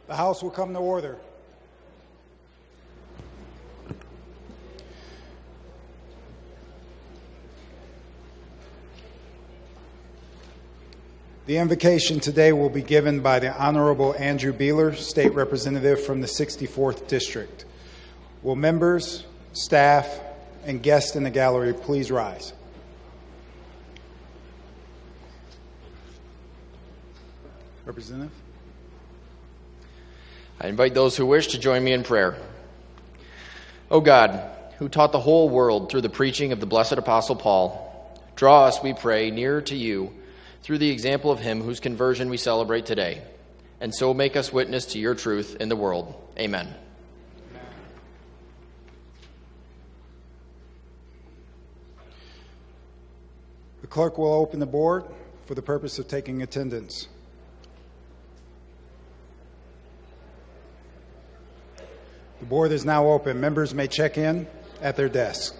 The House will come to order. The invocation today will be given by the Honorable Andrew Beeler, State Representative from the 64th District. Will members, staff, and guests in the gallery please rise? Representative? I invite those who wish to join me in prayer. O God, who taught the whole world through the preaching of the blessed Apostle Paul, draw us, we pray, nearer to you through the example of him whose conversion we celebrate today, and so make us witness to your truth in the world. Amen. The clerk will open the board for the purpose of taking attendance. The board is now open. Members may check in at their desks.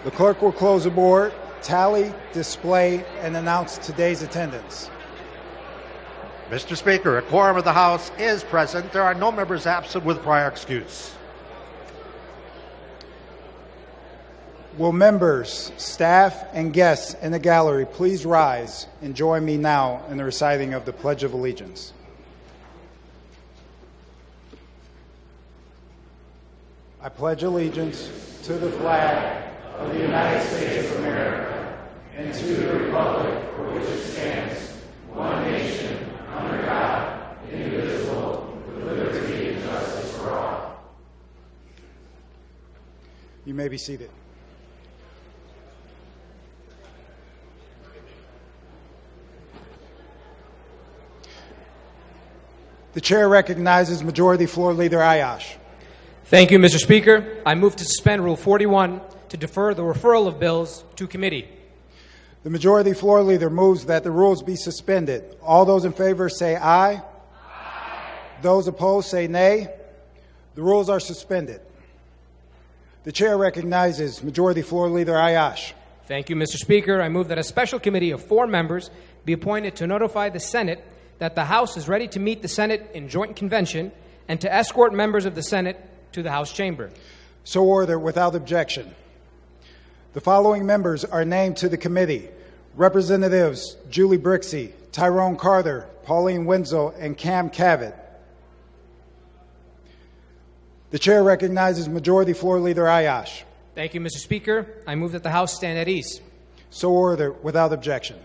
The clerk will close the board, tally, display, and announce today's attendance. Mr. Speaker, a quorum of the House is present. There are no members absent with prior excuse. Will members, staff, and guests in the gallery please rise and join me now in the reciting of the Pledge of Allegiance. I pledge allegiance to the flag of the United States of America and to the republic for which it stands, one nation, under God, indivisible, with liberty and justice for all. You may be seated. The chair recognizes Majority Floor Leader Ayash. Thank you, Mr. Speaker. I move to suspend Rule 41 to defer the referral of bills to committee. The Majority Floor Leader moves that the rules be suspended. All those in favor say aye. Aye. Those opposed say nay. The rules are suspended. The chair recognizes Majority Floor Leader Ayash. Thank you, Mr. Speaker. I move that a special committee of 4 members be appointed to notify the Senate that the House is ready to meet the Senate in joint convention and to escort members of the Senate to the House chamber. So ordered without objection. The following members are named to the committee: Representatives Julie Brixey, Tyrone Carter, Pauline Wenzel, and Cam Cavett. The chair recognizes Majority Floor Leader Ayash. Thank you, Mr. Speaker. I move that the House stand at ease. So ordered without objection.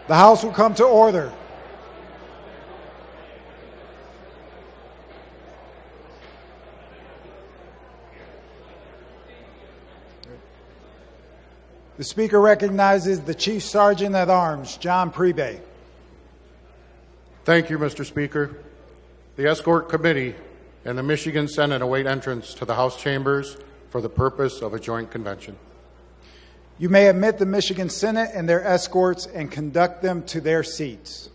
The House will come to order. The Speaker recognizes the Chief Sergeant at Arms, John Prebe. Thank you, Mr. Speaker. The Escort Committee and the Michigan Senate await entrance to the House chambers for the purpose of a joint convention. You may admit the Michigan Senate and their escorts and conduct them to their seats.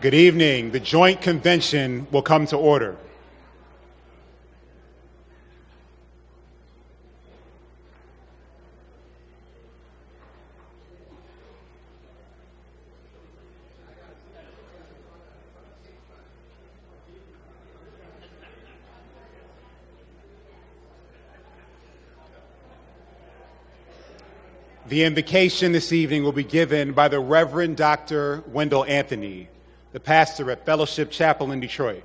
Good evening. The joint convention will come to order. The invocation this evening will be given by the Reverend Dr. Wendell Anthony, the pastor at Fellowship Chapel in Detroit.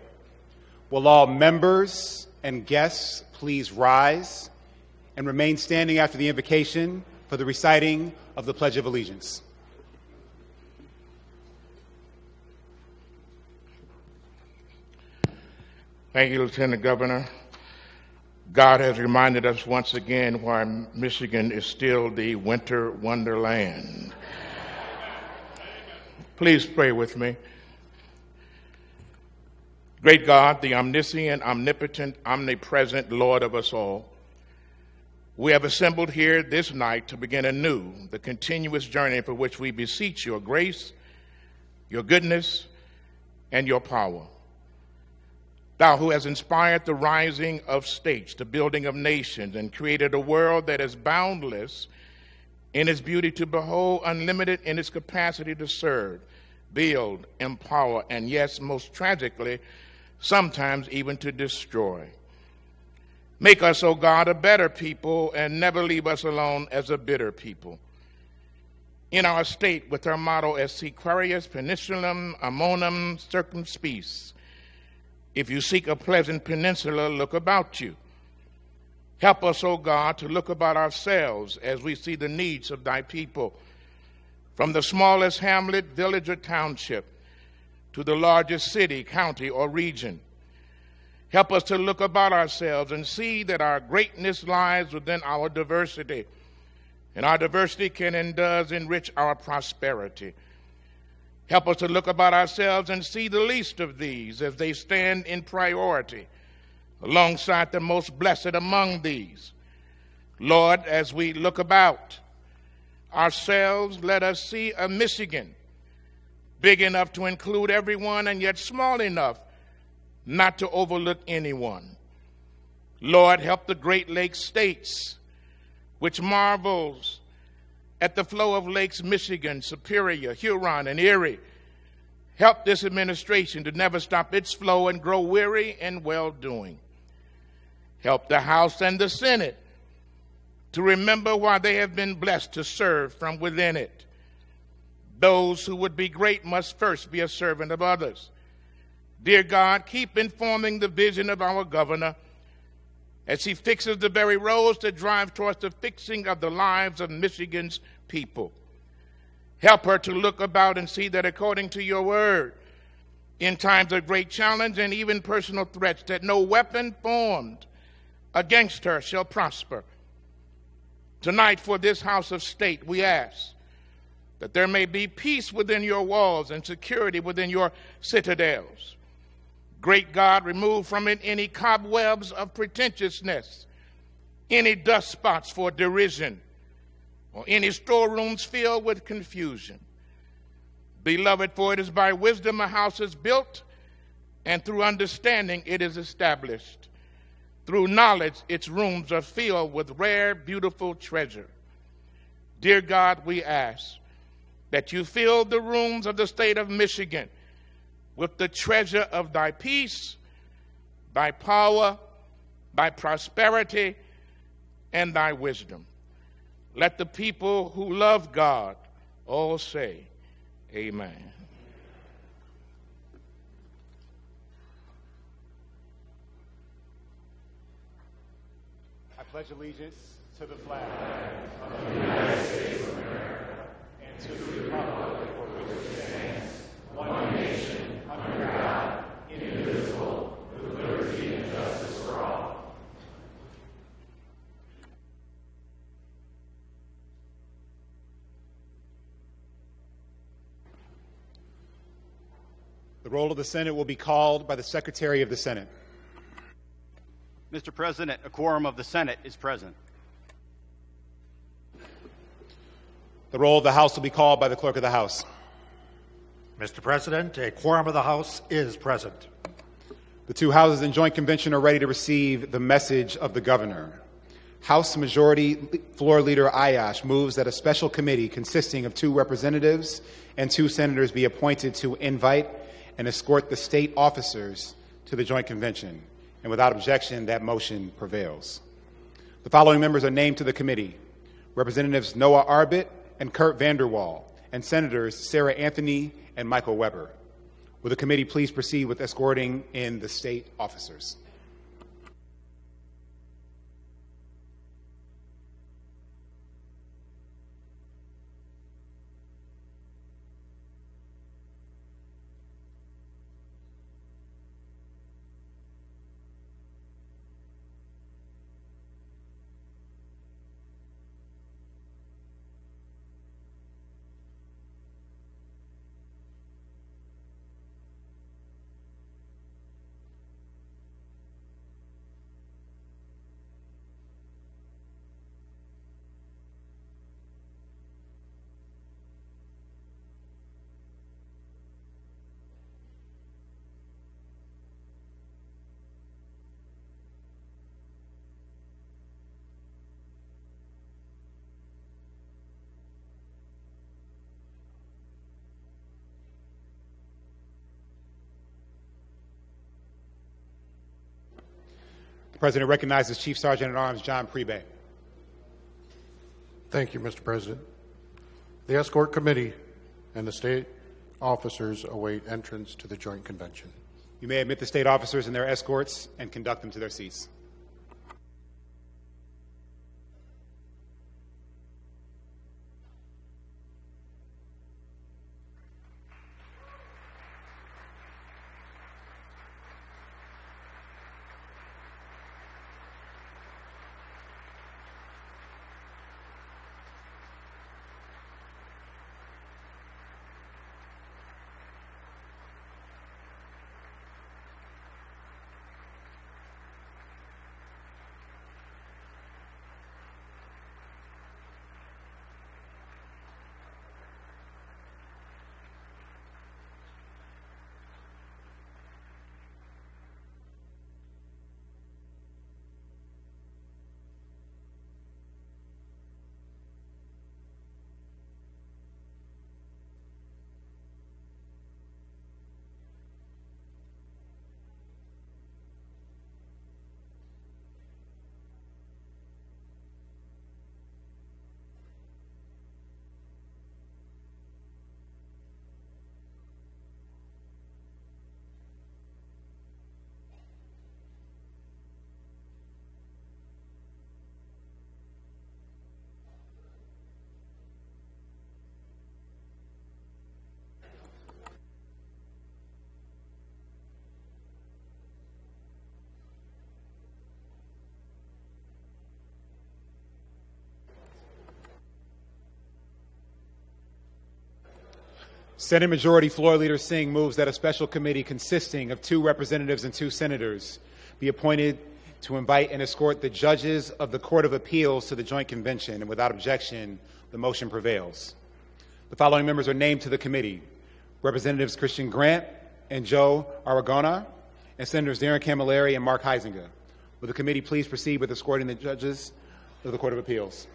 Will all members and guests please rise and remain standing after the invocation for the reciting of the Pledge of Allegiance. Thank you, Lieutenant Governor. God has reminded us once again why Michigan is still the winter wonderland. Please pray with me. Great God, the omniscient, omnipotent, omnipresent Lord of us all, we have assembled here this night to begin anew the continuous journey for which we beseech your grace, your goodness, and your power. Thou who has inspired the rising of states, the building of nations, and created a world that is boundless in its beauty to behold, unlimited in its capacity to serve, build, empower, and yes, most tragically, sometimes even to destroy. Make us, O God, a better people and never leave us alone as a bitter people. In our state, with our motto as Sequarius Peninsulum Ammonum Circumspice, if you seek a pleasant peninsula, look about you. Help us, O God, to look about ourselves as we see the needs of thy people, from the smallest hamlet, village, or township to the largest city, county, or region. Help us to look about ourselves and see that our greatness lies within our diversity, and our diversity can and does enrich our prosperity. Help us to look about ourselves and see the least of these as they stand in priority alongside the most blessed among these. Lord, as we look about ourselves, let us see a Michigan big enough to include everyone and yet small enough not to overlook anyone. Lord, help the Great Lakes states, which marvels at the flow of lakes Michigan, Superior, Huron, and Erie. Help this administration to never stop its flow and grow weary in well-doing. Help the House and the Senate to remember why they have been blessed to serve from within it. Those who would be great must first be a servant of others. Dear God, keep informing the vision of our governor as he fixes the very roads that drive towards the fixing of the lives of Michigan's people. Help her to look about and see that according to your word, in times of great challenge and even personal threats, that no weapon formed against her shall prosper. Tonight, for this house of state, we ask that there may be peace within your walls and security within your citadels. Great God, remove from it any cobwebs of pretentiousness, any dust spots for derision, or any storerooms filled with confusion. Beloved, for it is by wisdom a house is built, and through understanding it is established. Through knowledge its rooms are filled with rare, beautiful treasure. Dear God, we ask that you fill the rooms of the state of Michigan with the treasure of thy peace, thy power, thy prosperity, and thy wisdom. Let the people who love God all say, amen. I pledge allegiance to the flag of the United States of America and to the republic for which it stands, one nation, under God, indivisible, with liberty and justice for all. The roll of the Senate will be called by the Secretary of the Senate. Mr. President, a quorum of the Senate is present. The roll of the House will be called by the Clerk of the House. Mr. President, a quorum of the House is present. The two houses in joint convention are ready to receive the message of the governor. House Majority Floor Leader Ayash moves that a special committee consisting of 2 representatives and 2 senators be appointed to invite and escort the state officers to the joint convention. And without objection, that motion prevails. The following members are named to the committee: Representatives Noah Arbit and Kurt Vanderwall, and Senators Sarah Anthony and Michael Weber. Will the committee please proceed with escorting in the state officers? The President recognizes Chief Sergeant at Arms John Prebe. Thank you, Mr. President. The Escort Committee and the state officers await entrance to the joint convention. You may admit the state officers and their escorts and conduct them to their seats. Senate Majority Floor Leader Singh moves that a special committee consisting of 2 representatives and 2 senators be appointed to invite and escort the judges of the Court of Appeals to the joint convention, and without objection, the motion prevails. The following members are named to the committee: Representatives Christian Grant and Joe Aragona, and Senators Darren Camilleri and Mark Heisinger. Will the committee please proceed with escorting the judges of the Court of Appeals?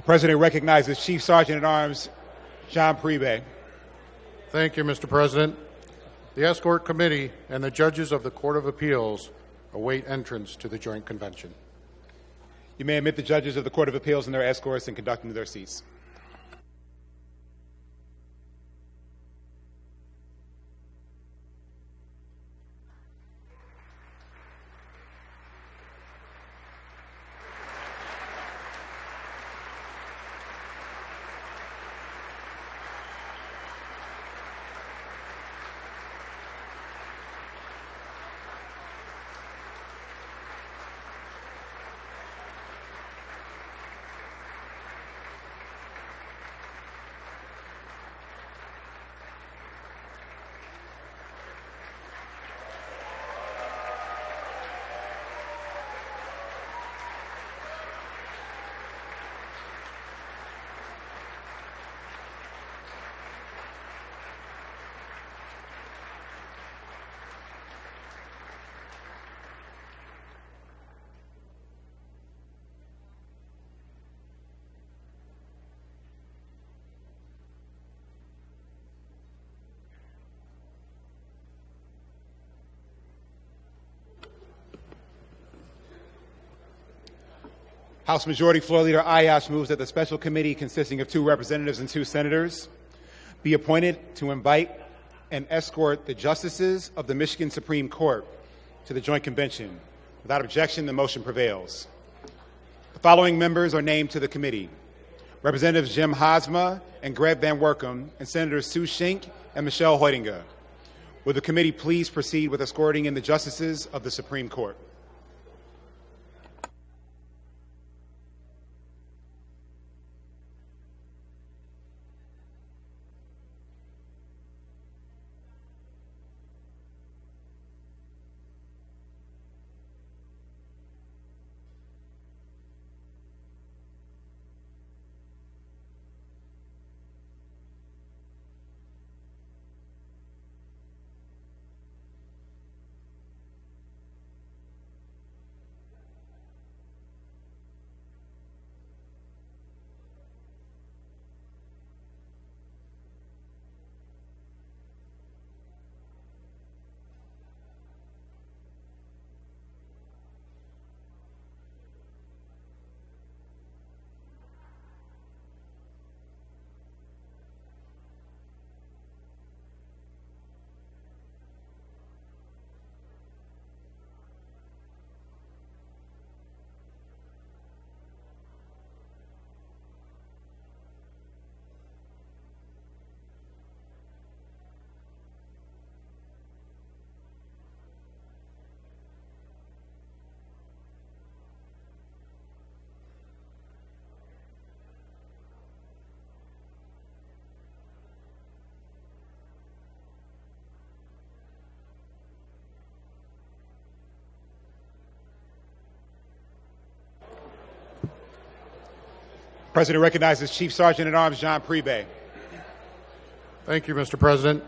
President recognizes Chief Sergeant at Arms John Priebe. Thank you, Mr. President. The Escort Committee and the judges of the Court of Appeals await entrance to the Joint Convention. You may admit the judges of the Court of Appeals and their escorts and conduct them to their seats. House Majority Floor Leader Ayash moves that the special committee consisting of 2 representatives and 2 senators be appointed to invite and escort the justices of the Michigan Supreme Court to the Joint Convention. Without objection, the motion prevails. The following members are named to the committee: Representatives Jim Hosma and Greg Van Workum, and Senators Sue Schenck and Michelle Hoytinga. Will the committee please proceed with escorting in the justices of the Supreme Court? President recognizes Chief Sergeant at Arms John Priebe. Thank you, Mr. President.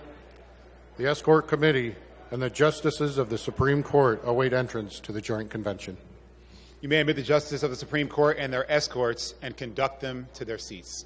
The Escort Committee and the justices of the Supreme Court await entrance to the Joint Convention. You may admit the justices of the Supreme Court and their escorts and conduct them to their seats.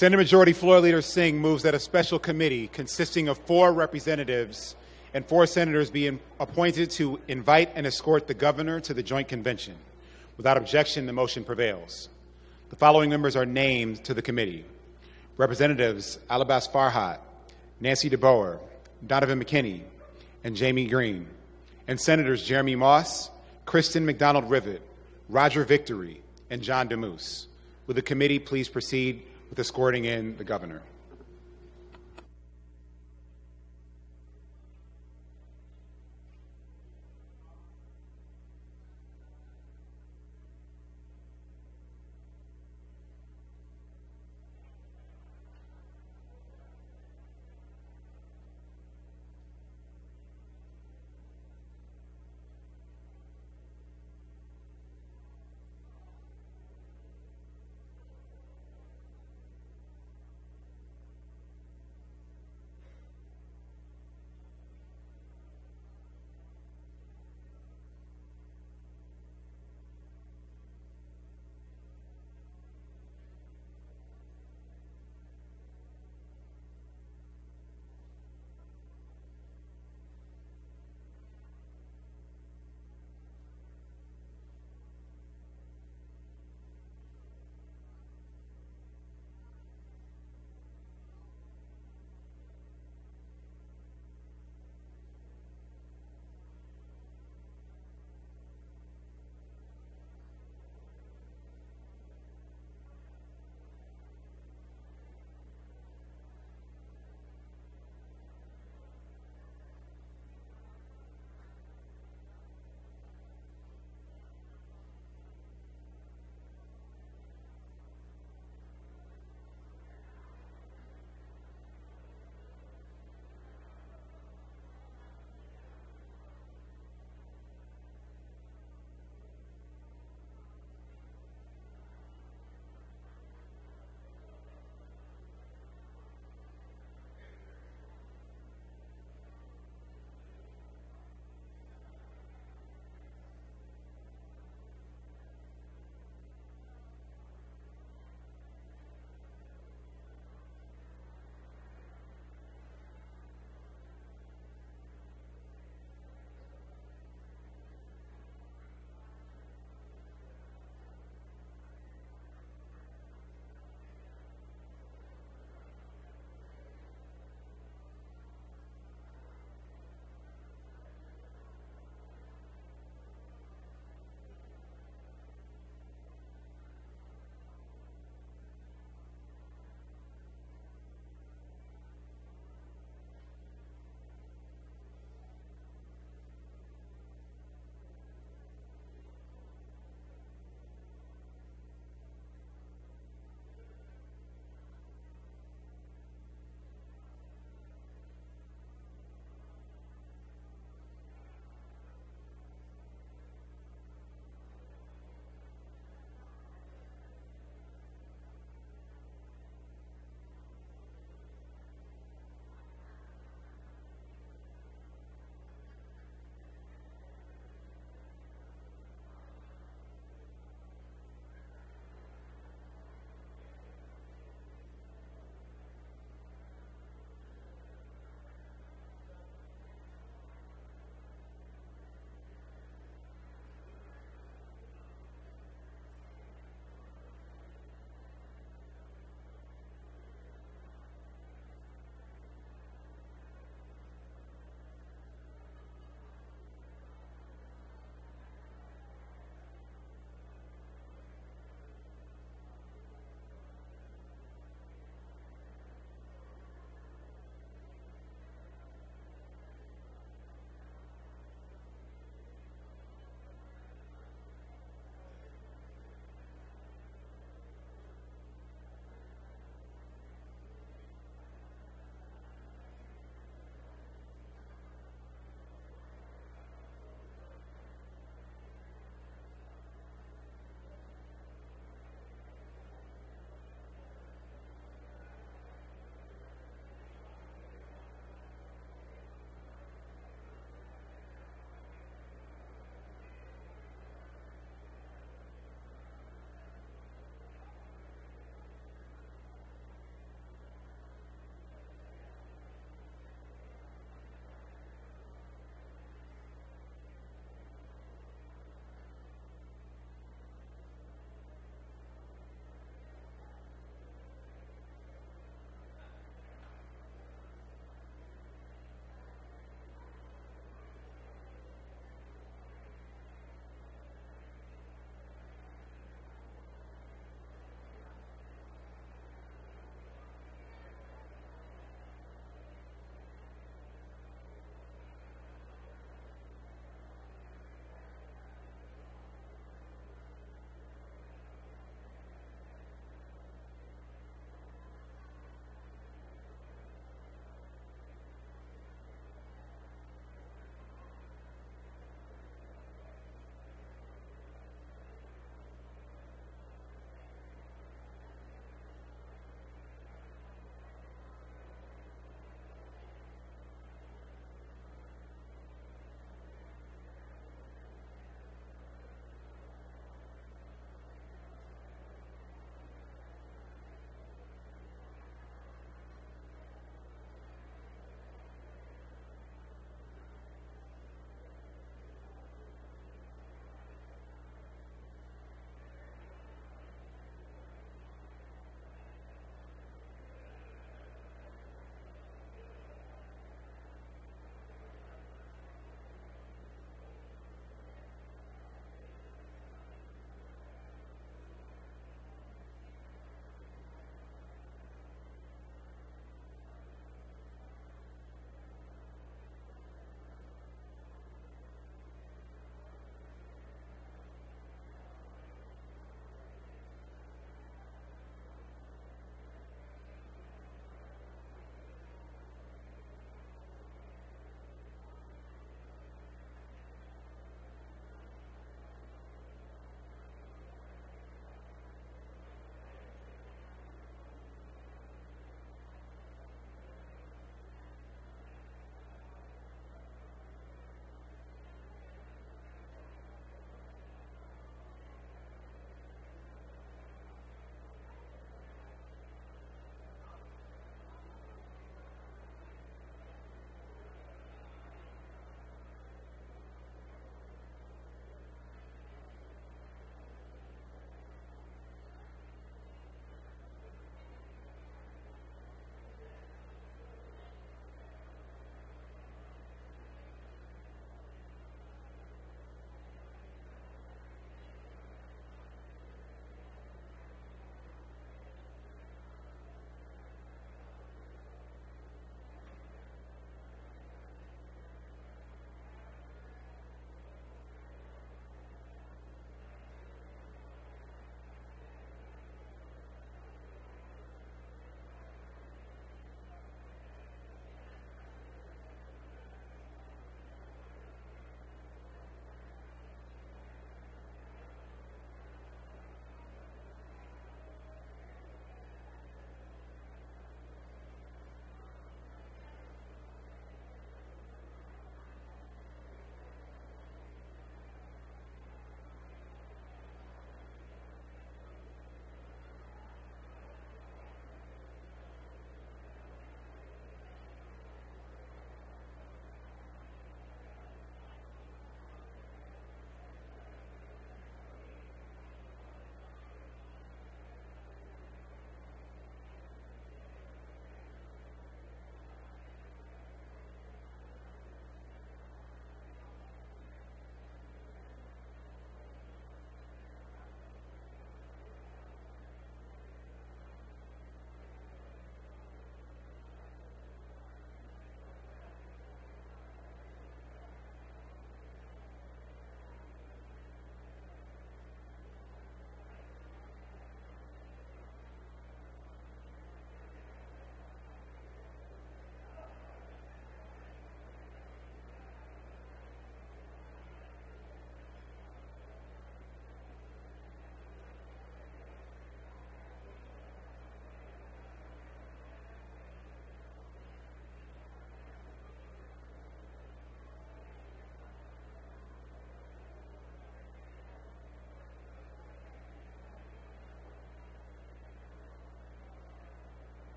Senate Majority Floor Leader Singh moves that a special committee consisting of 4 representatives and 4 senators be appointed to invite and escort the governor to the joint convention. Without objection, the motion prevails. The following members are named to the committee: Representatives Alabas Farhat, Nancy DeBoer, Donovan McKinney, and Jamie Green, and Senators Jeremy Moss, Kristen McDonald Rivet, Roger Victory, and John DeMoose. Will the committee please proceed with escorting in the governor?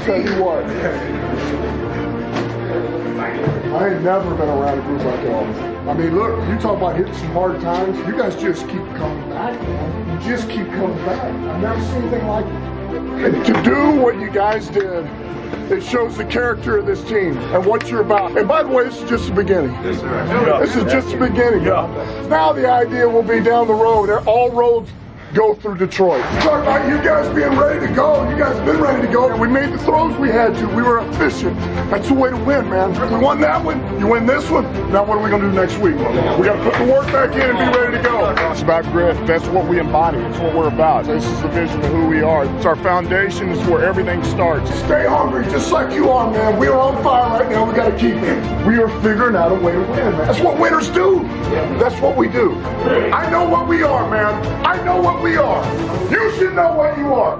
tell you what. I ain't never been around a group like y'all. I mean, look, you talk about hitting some hard times. You guys just keep coming back, man. You just keep coming back. I've never seen anything like it. And to do what you guys did, it shows the character of this team and what you're about. And by the way, this is just the beginning. This is just the beginning. Now the idea will be down the road. All roads go through Detroit. Talk about you guys being ready to go. You guys have been ready to go. And we made the throws we had to. We were efficient. That's the way to win, man. We won that one. You win this one. Now what are we going to do next week? We got to put the work back in and be ready to go. It's about grit. That's what we embody. It's what we're about. This is the vision of who we are. It's our foundation. It's where everything starts. Stay hungry just like you are, man. We are on fire right now. We got to keep it. We are figuring out a way to win, man. That's what winners do. That's what we do. I know what we are, man. I know what we are. You should know what you are.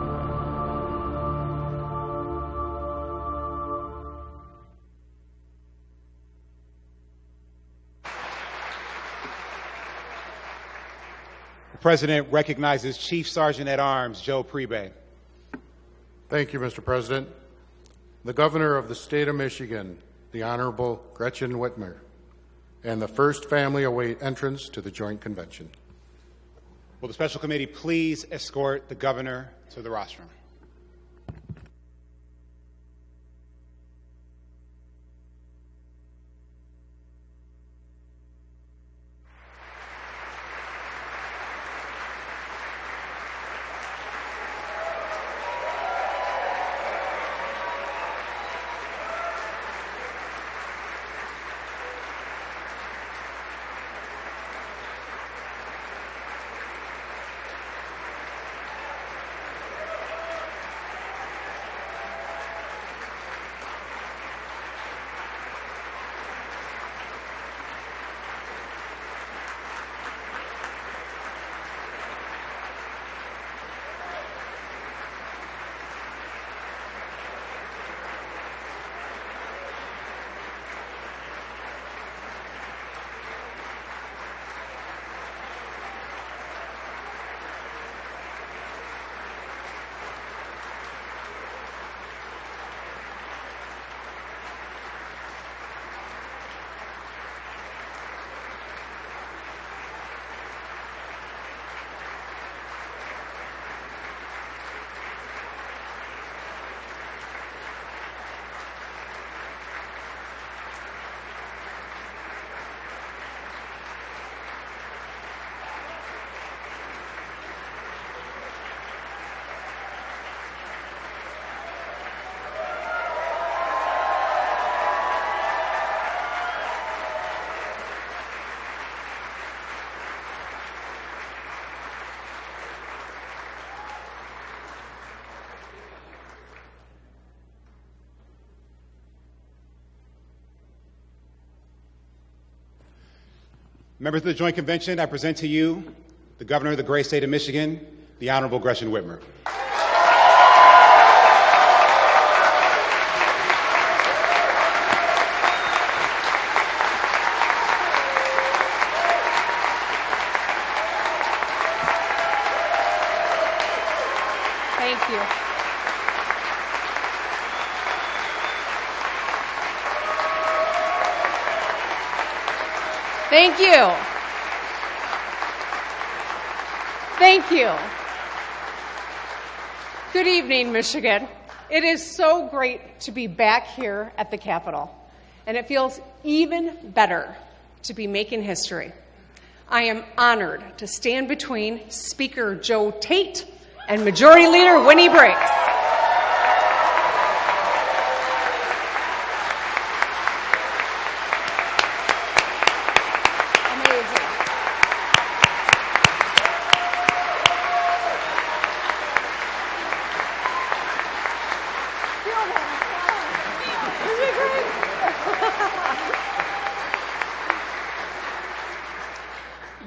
The President recognizes Chief Sergeant at Arms Joe Priebe. Thank you, Mr. President. The Governor of the State of Michigan, the Honorable Gretchen Whitmer, and the First Family await entrance to the Joint Convention. Will the Special Committee please escort the Governor to the rostrum? Members of the Joint Convention, I present to you the Governor of the great state of Michigan, the Honorable Gretchen Whitmer. Thank you. Thank you. Thank you. Good evening, Michigan. It is so great to be back here at the Capitol, and it feels even better to be making history. I am honored to stand between Speaker Joe Tate and Majority Leader Winnie Briggs.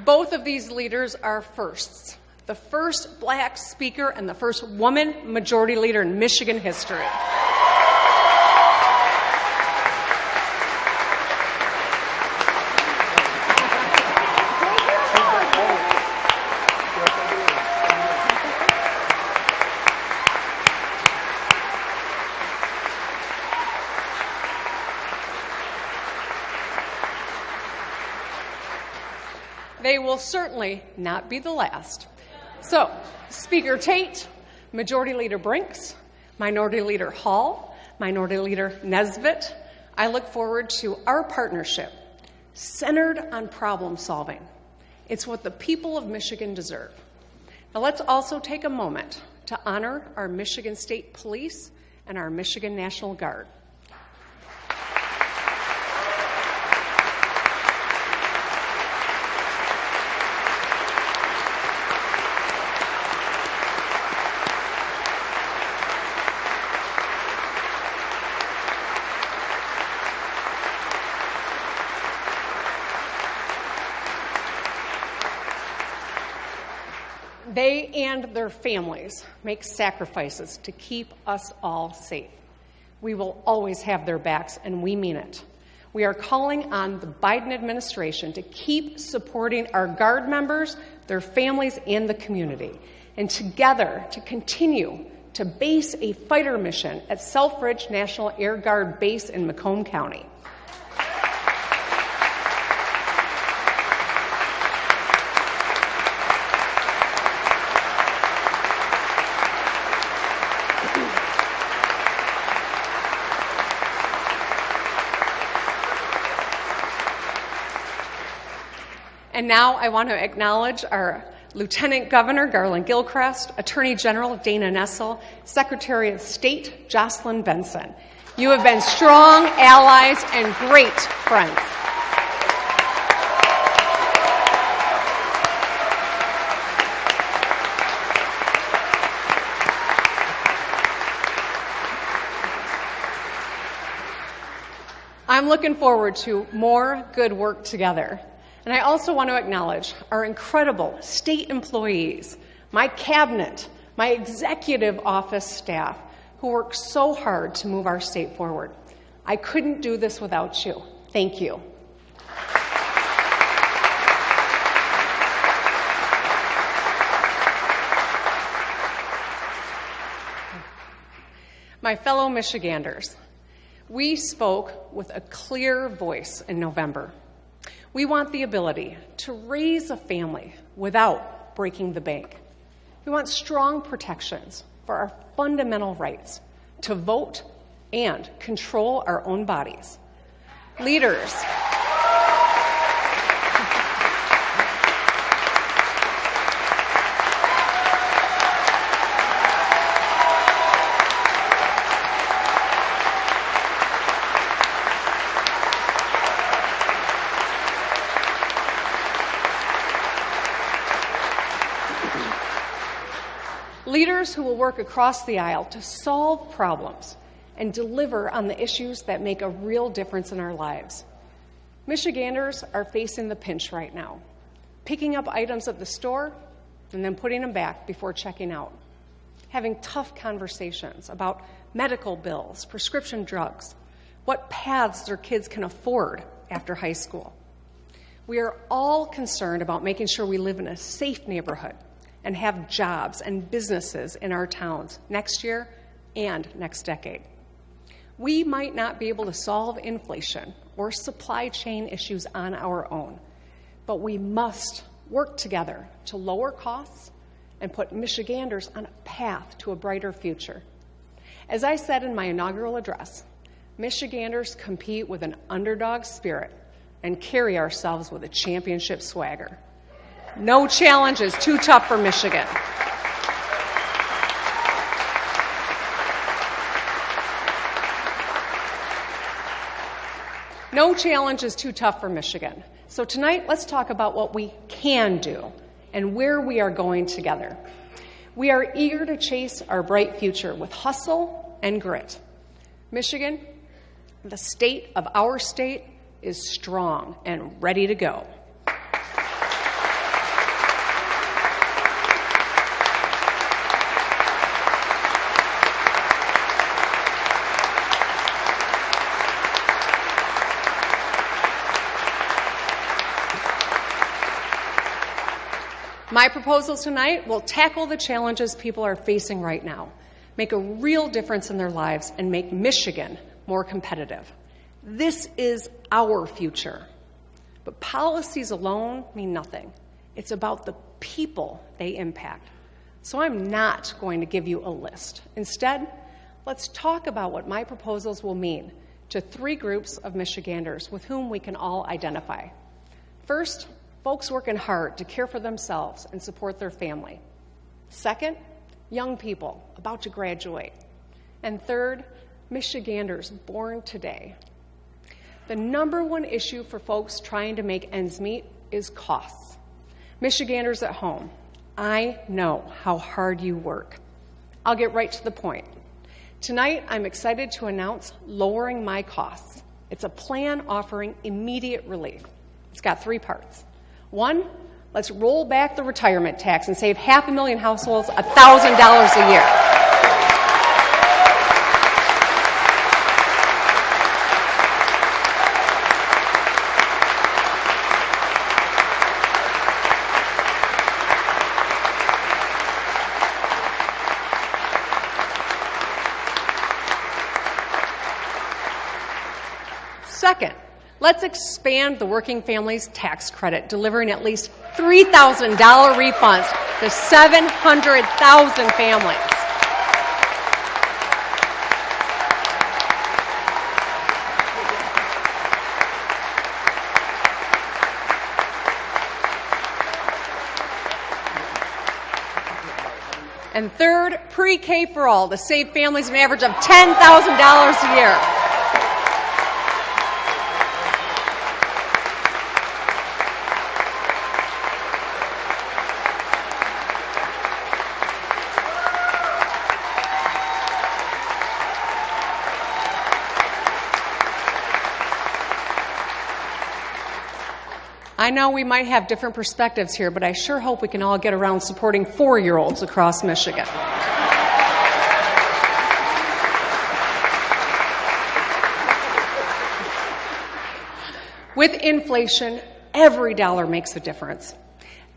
Both of these leaders are firsts. The first black speaker and the first woman majority leader in Michigan history. they will certainly not be the last. So, Speaker Tate, Majority Leader Brinks, Minority Leader Hall, Minority Leader Nesbitt, I look forward to our partnership centered on problem solving. It's what the people of Michigan deserve. Now let's also take a moment to honor our Michigan State Police and our Michigan National Guard. They and their families make sacrifices to keep us all safe. We will always have their backs, and we mean it. We are calling on the Biden administration to keep supporting our Guard members, their families, and the community, and together to continue to base a fighter mission at Selfridge National Air Guard Base in Macomb County. And now I want to acknowledge our Lieutenant Governor Garland Gilchrist, Attorney General Dana Nessel, Secretary of State Jocelyn Benson. You have been strong allies and great friends. I'm looking forward to more good work together. And I also want to acknowledge our incredible state employees, my cabinet, my executive office staff, who work so hard to move our state forward. I couldn't do this without you. Thank you. My fellow Michiganders, we spoke with a clear voice in November. We want the ability to raise a family without breaking the bank. We want strong protections for our fundamental rights to vote and control our own bodies. Leaders, leaders who will work across the aisle to solve problems and deliver on the issues that make a real difference in our lives. Michiganders are facing the pinch right now, picking up items at the store and then putting them back before checking out, having tough conversations about medical bills, prescription drugs, what paths their kids can afford after high school. We are all concerned about making sure we live in a safe neighborhood and have jobs and businesses in our towns next year and next decade. We might not be able to solve inflation or supply chain issues on our own, but we must work together to lower costs and put Michiganders on a path to a brighter future. As I said in my inaugural address, Michiganders compete with an underdog spirit and carry ourselves with a championship swagger. No challenge is too tough for Michigan. No challenge is too tough for Michigan. So tonight, let's talk about what we can do and where we are going together. We are eager to chase our bright future with hustle and grit. Michigan, the state of our state, is strong and ready to go. My proposals tonight will tackle the challenges people are facing right now, make a real difference in their lives, and make Michigan more competitive. This is our future. But policies alone mean nothing. It's about the people they impact. So I'm not going to give you a list. Instead, let's talk about what my proposals will mean to 3 groups of Michiganders with whom we can all identify. First, folks working hard to care for themselves and support their family. Second, young people about to graduate. And third, Michiganders born today. The number one issue for folks trying to make ends meet is costs. Michiganders at home, I know how hard you work. I'll get right to the point. Tonight, I'm excited to announce Lowering My Costs. It's a plan offering immediate relief. It's got 3 parts. 1, let's roll back the retirement tax and save 500,000 households $1,000 a year. Second, let's expand the Working Families Tax Credit, delivering at least $3,000 refunds to 700,000 families. And third, pre-K for all to save families an average of $10,000 a year. I know we might have different perspectives here, but I sure hope we can all get around supporting 4-year-olds across Michigan. With inflation, every dollar makes a difference.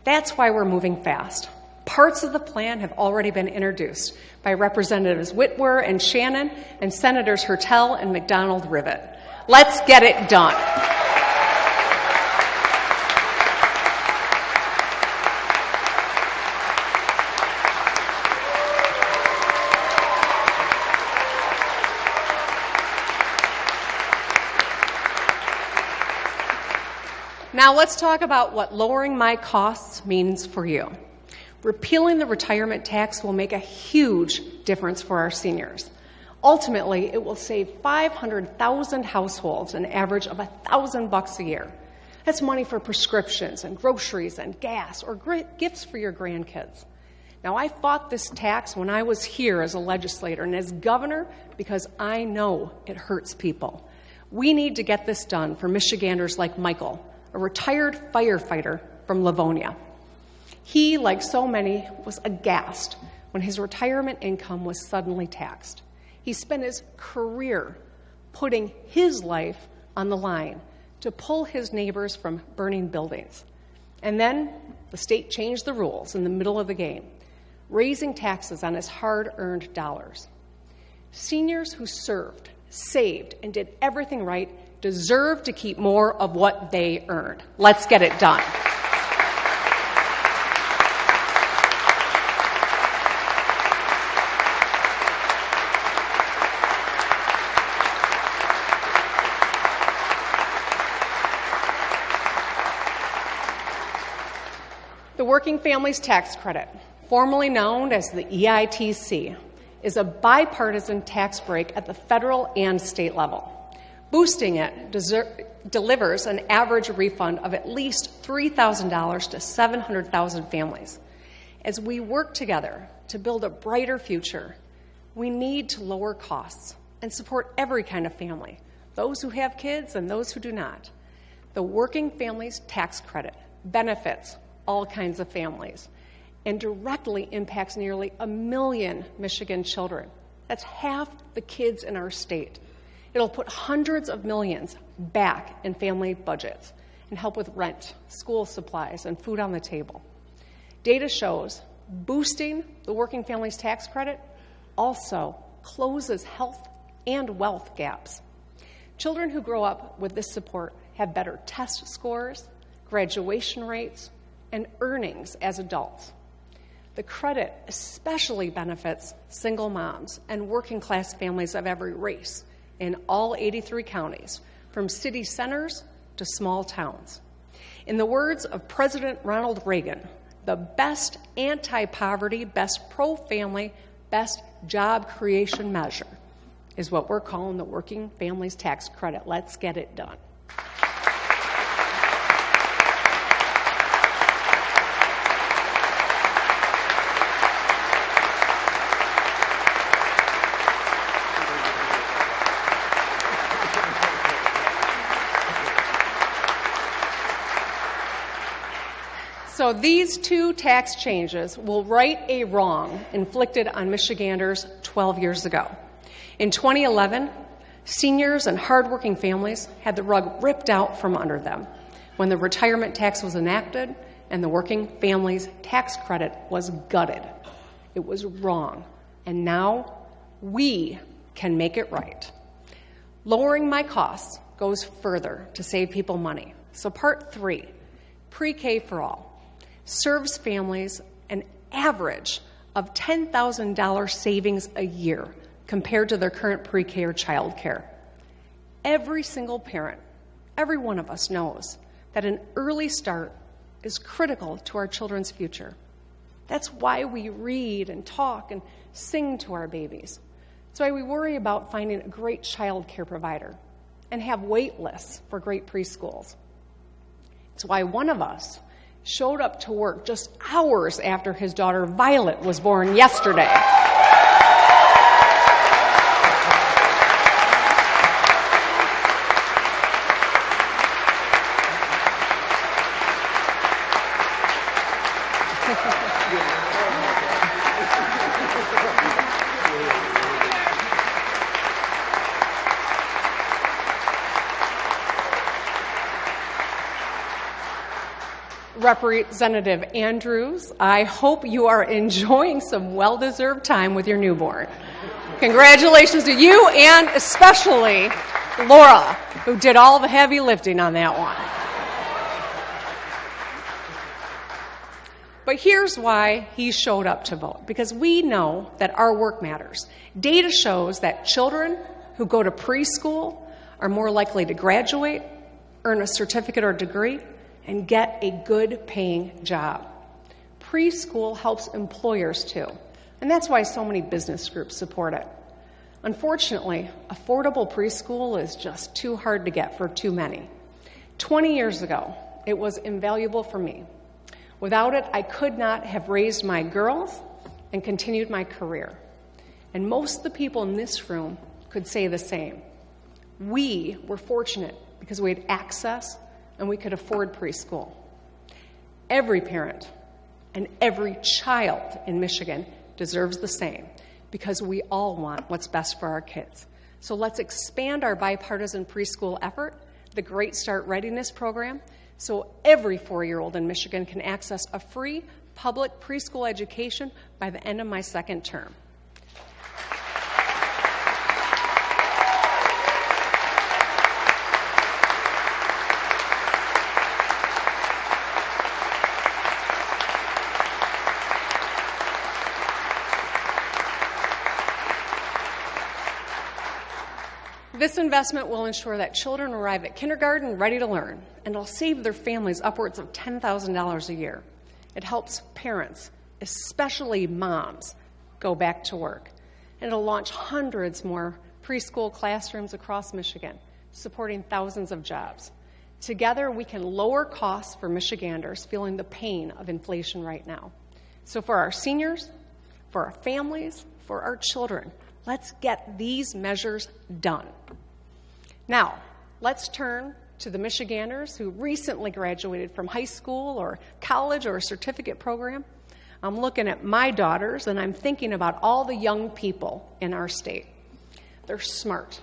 That's why we're moving fast. Parts of the plan have already been introduced by Representatives Whitwer and Shannon and Senators Hertel and McDonald-Rivet. Let's get it done. Now let's talk about what lowering my costs means for you. Repealing the retirement tax will make a huge difference for our seniors. Ultimately, it will save 500,000 households an average of $1,000 a year. That's money for prescriptions and groceries and gas or gifts for your grandkids. Now, I fought this tax when I was here as a legislator and as governor because I know it hurts people. We need to get this done for Michiganders like Michael, a retired firefighter from Livonia. He, like so many, was aghast when his retirement income was suddenly taxed. He spent his career putting his life on the line to pull his neighbors from burning buildings. And then the state changed the rules in the middle of the game, raising taxes on his hard-earned dollars. Seniors who served, saved, and did everything right deserve to keep more of what they earned. Let's get it done. The Working Families Tax Credit, formerly known as the EITC, is a bipartisan tax break at the federal and state level. Boosting it delivers an average refund of at least $3,000 to 700,000 families. As we work together to build a brighter future, we need to lower costs and support every kind of family, those who have kids and those who do not. The Working Families Tax Credit benefits all kinds of families and directly impacts nearly 1 million Michigan children. That's half the kids in our state. It'll put hundreds of millions back in family budgets and help with rent, school supplies, and food on the table. Data shows boosting the Working Families Tax Credit also closes health and wealth gaps. Children who grow up with this support have better test scores, graduation rates, and earnings as adults. The credit especially benefits single moms and working class families of every race in all 83 counties, from city centers to small towns. In the words of President Ronald Reagan, the best anti-poverty, best pro-family, best job creation measure is what we're calling the Working Families Tax Credit. Let's get it done. So these two tax changes will right a wrong inflicted on Michiganders 12 years ago. In 2011, seniors and hardworking families had the rug ripped out from under them when the retirement tax was enacted and the Working Families Tax Credit was gutted. It was wrong, and now we can make it right. Lowering my costs goes further to save people money. So Part 3, Pre-K for All, serves families an average of $10,000 savings a year compared to their current pre-K or child care. Every single parent, every one of us knows that an early start is critical to our children's future. That's why we read and talk and sing to our babies. That's why we worry about finding a great child care provider and have wait lists for great preschools. It's why one of us showed up to work just hours after his daughter Violet was born yesterday. Representative Andrews, I hope you are enjoying some well-deserved time with your newborn. Congratulations to you and especially Laura, who did all the heavy lifting on that one. But here's why he showed up to vote, because we know that our work matters. Data shows that children who go to preschool are more likely to graduate, earn a certificate or degree, and get a good paying job. Preschool helps employers too, and that's why so many business groups support it. Unfortunately, affordable preschool is just too hard to get for too many. 20 years ago, it was invaluable for me. Without it, I could not have raised my girls and continued my career. And most of the people in this room could say the same. We were fortunate because we had access and we could afford preschool. Every parent and every child in Michigan deserves the same because we all want what's best for our kids. So let's expand our bipartisan preschool effort, the Great Start Readiness Program, so every 4-year-old in Michigan can access a free public preschool education by the end of my second term. This investment will ensure that children arrive at kindergarten ready to learn, and it'll save their families upwards of $10,000 a year. It helps parents, especially moms, go back to work. And it'll launch hundreds more preschool classrooms across Michigan, supporting thousands of jobs. Together, we can lower costs for Michiganders feeling the pain of inflation right now. So for our seniors, for our families, for our children, let's get these measures done. Now, let's turn to the Michiganders who recently graduated from high school or college or a certificate program. I'm looking at my daughters and I'm thinking about all the young people in our state. They're smart.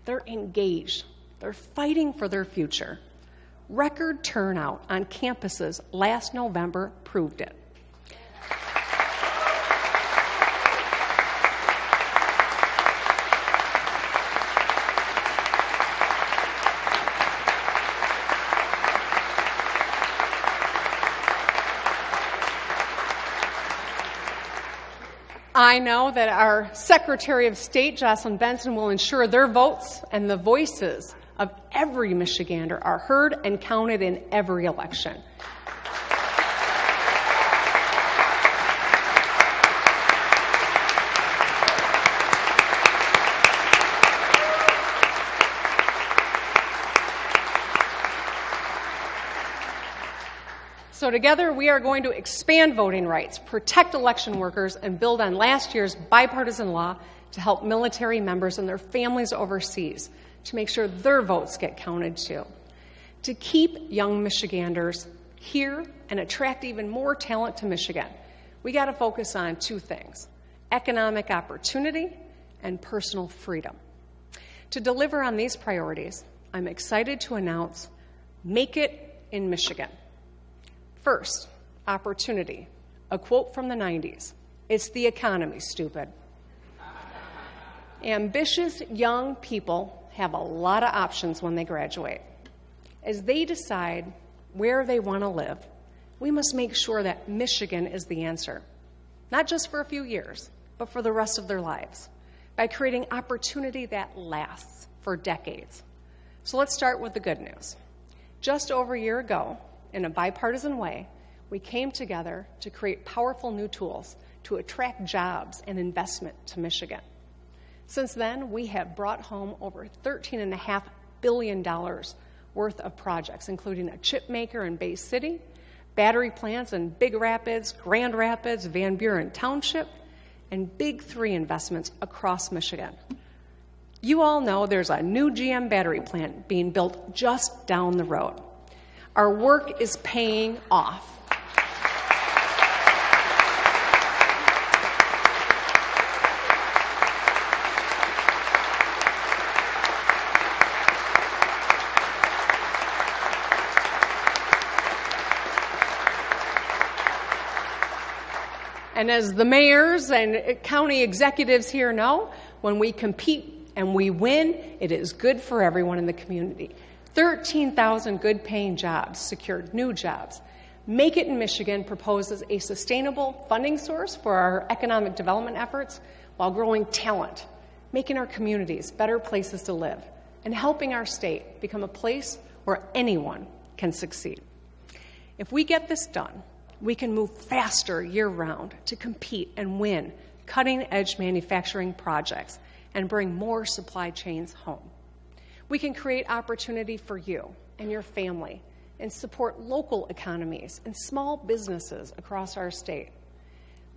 They're engaged. They're fighting for their future. Record turnout on campuses last November proved it. I know that our Secretary of State, Jocelyn Benson, will ensure their votes and the voices of every Michigander are heard and counted in every election. So together, we are going to expand voting rights, protect election workers, and build on last year's bipartisan law to help military members and their families overseas to make sure their votes get counted too. To keep young Michiganders here and attract even more talent to Michigan, we got to focus on two things: economic opportunity and personal freedom. To deliver on these priorities, I'm excited to announce Make It in Michigan. First, opportunity. A quote from the 90s. It's the economy, stupid. Ambitious young people have a lot of options when they graduate. As they decide where they want to live, we must make sure that Michigan is the answer, not just for a few years, but for the rest of their lives, by creating opportunity that lasts for decades. So let's start with the good news. Just over a year ago, in a bipartisan way, we came together to create powerful new tools to attract jobs and investment to Michigan. Since then, we have brought home over $13.5 billion worth of projects, including a chip maker in Bay City, battery plants in Big Rapids, Grand Rapids, Van Buren Township, and Big 3 investments across Michigan. You all know there's a new GM battery plant being built just down the road. Our work is paying off. And as the mayors and county executives here know, when we compete and we win, it is good for everyone in the community. 13,000 good-paying jobs secured, new jobs. Make It in Michigan proposes a sustainable funding source for our economic development efforts while growing talent, making our communities better places to live, and helping our state become a place where anyone can succeed. If we get this done, we can move faster year-round to compete and win cutting-edge manufacturing projects and bring more supply chains home. We can create opportunity for you and your family and support local economies and small businesses across our state.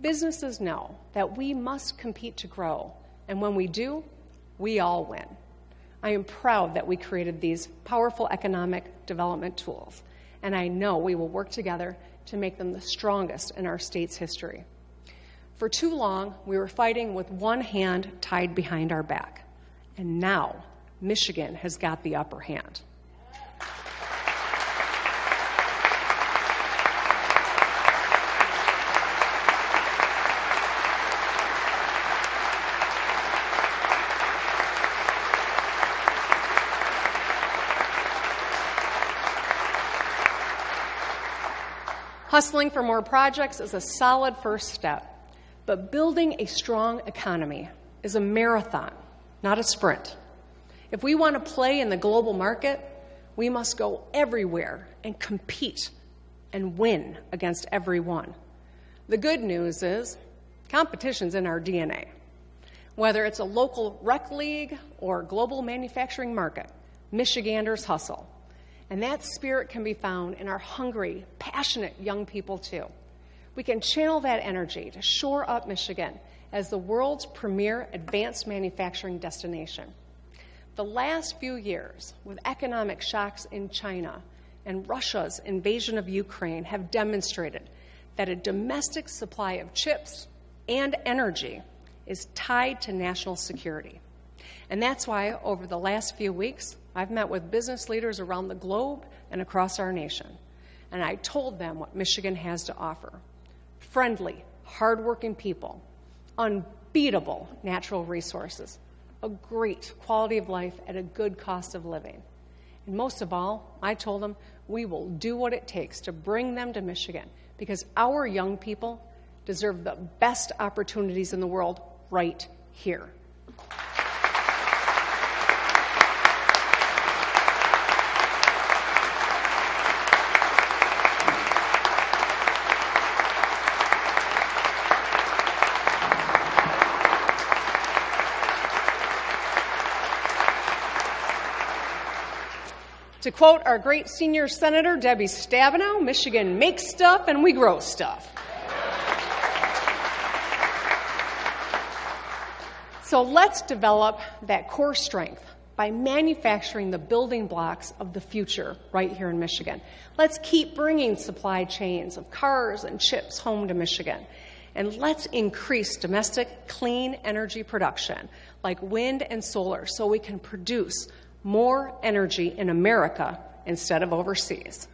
Businesses know that we must compete to grow, and when we do, we all win. I am proud that we created these powerful economic development tools, and I know we will work together to make them the strongest in our state's history. For too long, we were fighting with one hand tied behind our back, and now Michigan has got the upper hand. Hustling for more projects is a solid first step, but building a strong economy is a marathon, not a sprint. If we want to play in the global market, we must go everywhere and compete and win against everyone. The good news is competition's in our DNA. Whether it's a local rec league or global manufacturing market, Michiganders hustle. And that spirit can be found in our hungry, passionate young people, too. We can channel that energy to shore up Michigan as the world's premier advanced manufacturing destination. The last few years, with economic shocks in China and Russia's invasion of Ukraine, have demonstrated that a domestic supply of chips and energy is tied to national security. And that's why, over the last few weeks, I've met with business leaders around the globe and across our nation. And I told them what Michigan has to offer: friendly, hardworking people, unbeatable natural resources, a great quality of life at a good cost of living. And most of all, I told them we will do what it takes to bring them to Michigan, because our young people deserve the best opportunities in the world right here. To quote our great senior senator, Debbie Stabenow, Michigan makes stuff and we grow stuff. So let's develop that core strength by manufacturing the building blocks of the future right here in Michigan. Let's keep bringing supply chains of cars and chips home to Michigan. And let's increase domestic clean energy production like wind and solar so we can produce more energy in America instead of overseas.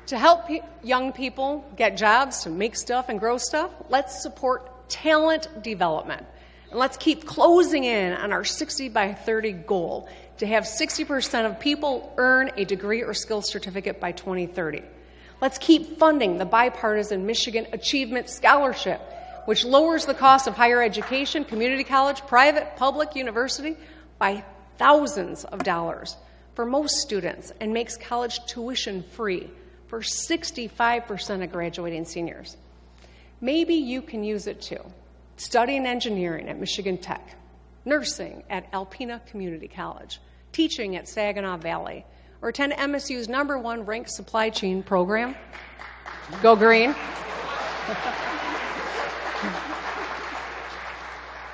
To help young people get jobs, to make stuff and grow stuff, let's support talent development. And let's keep closing in on our 60 by 30 goal to have 60% of people earn a degree or skills certificate by 2030. Let's keep funding the bipartisan Michigan Achievement Scholarship, which lowers the cost of higher education, community college, private, public university by thousands of dollars for most students and makes college tuition free for 65% of graduating seniors. Maybe you can use it too. Studying engineering at Michigan Tech, nursing at Alpena Community College, teaching at Saginaw Valley, or attend MSU's #1 ranked supply chain program. Go Green.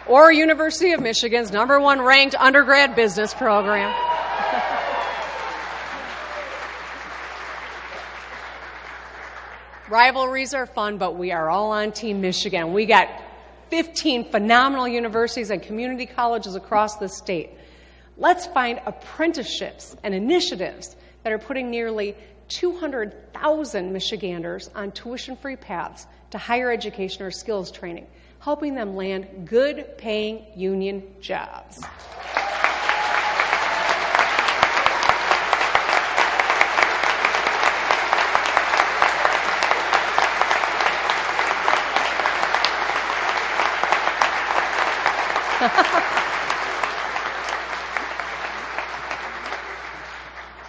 Or University of Michigan's #1 ranked undergrad business program. Rivalries are fun, but we are all on Team Michigan. We got 15 phenomenal universities and community colleges across the state. Let's find apprenticeships and initiatives that are putting nearly 200,000 Michiganders on tuition-free paths to higher education or skills training, helping them land good-paying union jobs.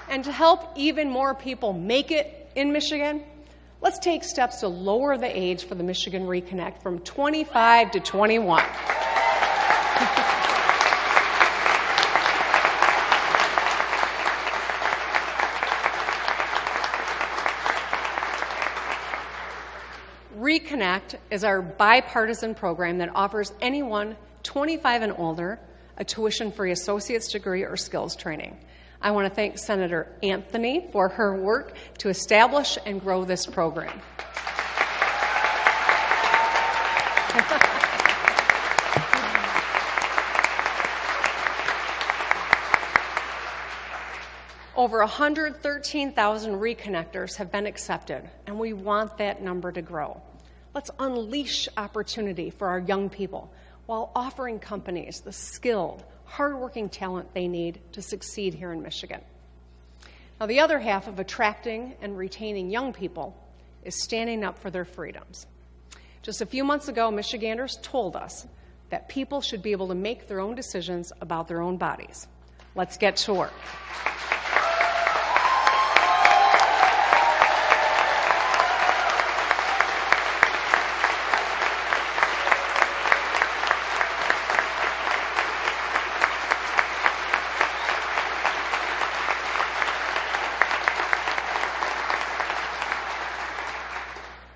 And to help even more people make it in Michigan, let's take steps to lower the age for the Michigan Reconnect from 25 to 21. Reconnect is our bipartisan program that offers anyone 25 and older a tuition-free associate's degree or skills training. I want to thank Senator Anthony for her work to establish and grow this program. Over 113,000 reconnectors have been accepted, and we want that number to grow. Let's unleash opportunity for our young people while offering companies the skilled, hardworking talent they need to succeed here in Michigan. Now, the other half of attracting and retaining young people is standing up for their freedoms. Just a few months ago, Michiganders told us that people should be able to make their own decisions about their own bodies. Let's get to work.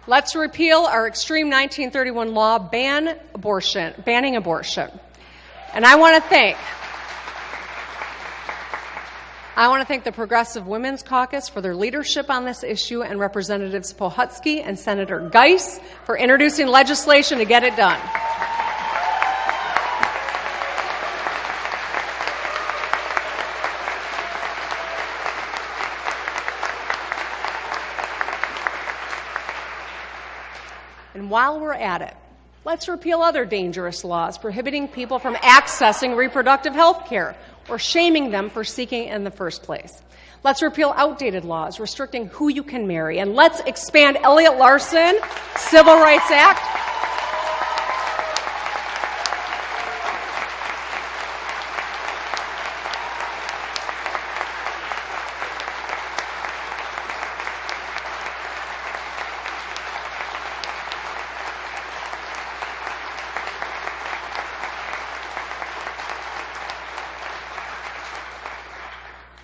Let's repeal our extreme 1931 law banning abortion. And I want to thank the Progressive Women's Caucus for their leadership on this issue and Representatives Pohutsky and Senator Geis for introducing legislation to get it done. while we're at it, let's repeal other dangerous laws prohibiting people from accessing reproductive health care or shaming them for seeking it in the first place. Let's repeal outdated laws restricting who you can marry, and let's expand Elliott Larson Civil Rights Act.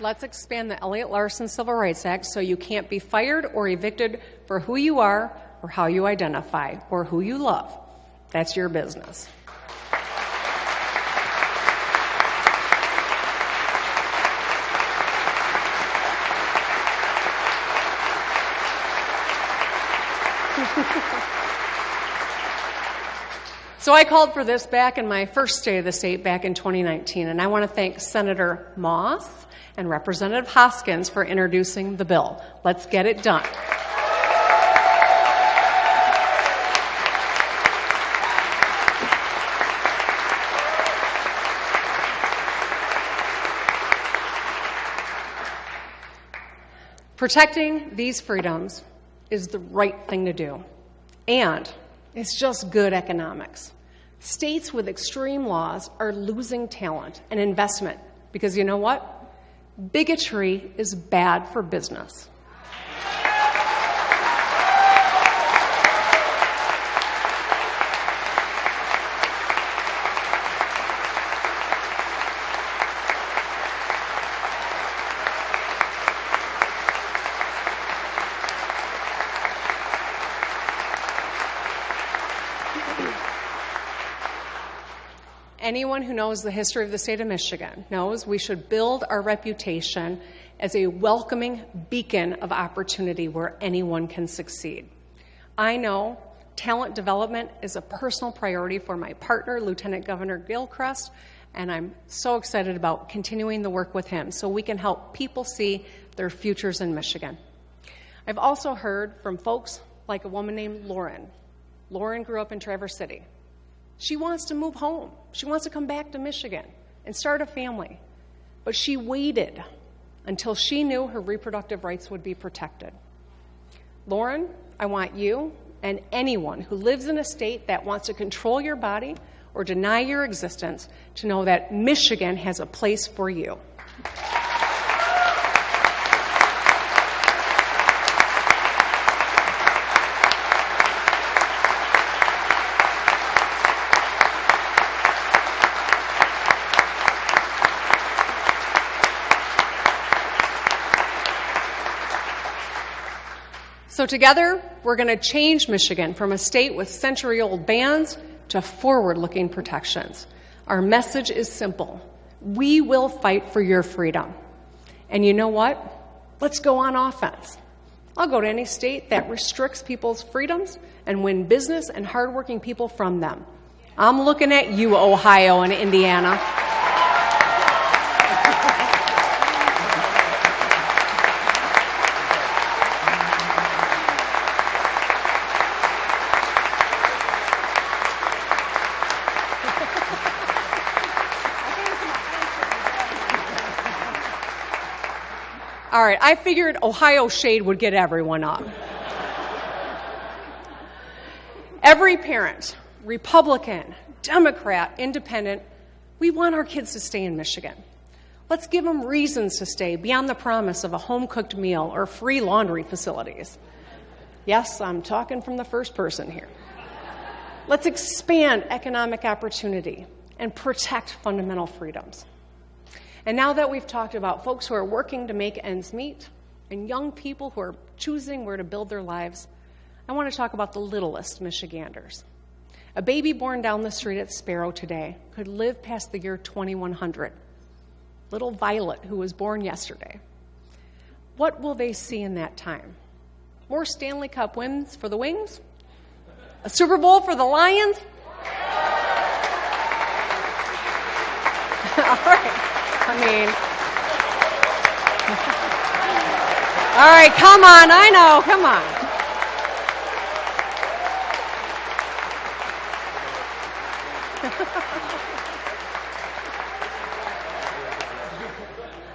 Let's expand the Elliott Larson Civil Rights Act so you can't be fired or evicted for who you are or how you identify or who you love. That's your business. So I called for this back in my first State of the State back in 2019, and I want to thank Senator Moss and Representative Hoskins for introducing the bill. Let's get it done. Protecting these freedoms is the right thing to do, and it's just good economics. States with extreme laws are losing talent and investment because you know what? Bigotry is bad for business. Anyone who knows the history of the state of Michigan knows we should build our reputation as a welcoming beacon of opportunity where anyone can succeed. I know talent development is a personal priority for my partner, Lieutenant Governor Gilchrist, and I'm so excited about continuing the work with him so we can help people see their futures in Michigan. I've also heard from folks like a woman named Lauren. Lauren grew up in Traverse City. She wants to move home. She wants to come back to Michigan and start a family. But she waited until she knew her reproductive rights would be protected. Lauren, I want you and anyone who lives in a state that wants to control your body or deny your existence to know that Michigan has a place for you. So together, we're going to change Michigan from a state with century-old bans to forward-looking protections. Our message is simple. We will fight for your freedom. And you know what? Let's go on offense. I'll go to any state that restricts people's freedoms and win business and hardworking people from them. I'm looking at you, Ohio and Indiana. All right, I figured Ohio shade would get everyone up. Every parent, Republican, Democrat, Independent, we want our kids to stay in Michigan. Let's give them reasons to stay beyond the promise of a home-cooked meal or free laundry facilities. Yes, I'm talking from the first person here. Let's expand economic opportunity and protect fundamental freedoms. And now that we've talked about folks who are working to make ends meet and young people who are choosing where to build their lives, I want to talk about the littlest Michiganders. A baby born down the street at Sparrow today could live past the year 2100. Little Violet, who was born yesterday. What will they see in that time? More Stanley Cup wins for the Wings? A Super Bowl for the Lions? All right. I mean, all right, come on, I know, come on.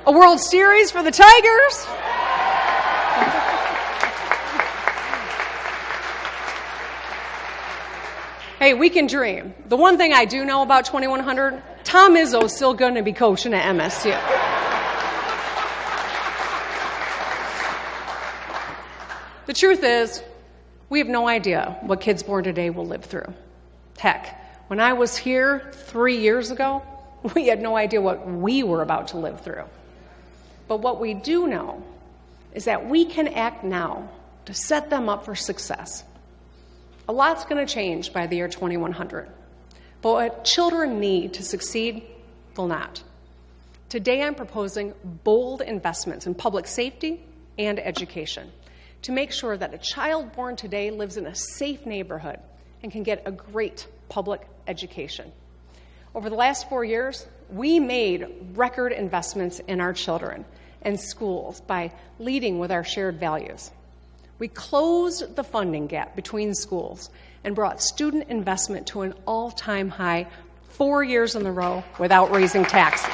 A World Series for the Tigers? Hey, we can dream. The one thing I do know about 2100, Tom Izzo's still going to be coaching at MSU. The truth is, we have no idea what kids born today will live through. Heck, when I was here 3 years ago, we had no idea what we were about to live through. But what we do know is that we can act now to set them up for success. A lot's going to change by the year 2100. But what children need to succeed will not. Today I'm proposing bold investments in public safety and education to make sure that a child born today lives in a safe neighborhood and can get a great public education. Over the last 4 years, we made record investments in our children and schools by leading with our shared values. We closed the funding gap between schools and brought student investment to an all-time high 4 years in a row without raising taxes.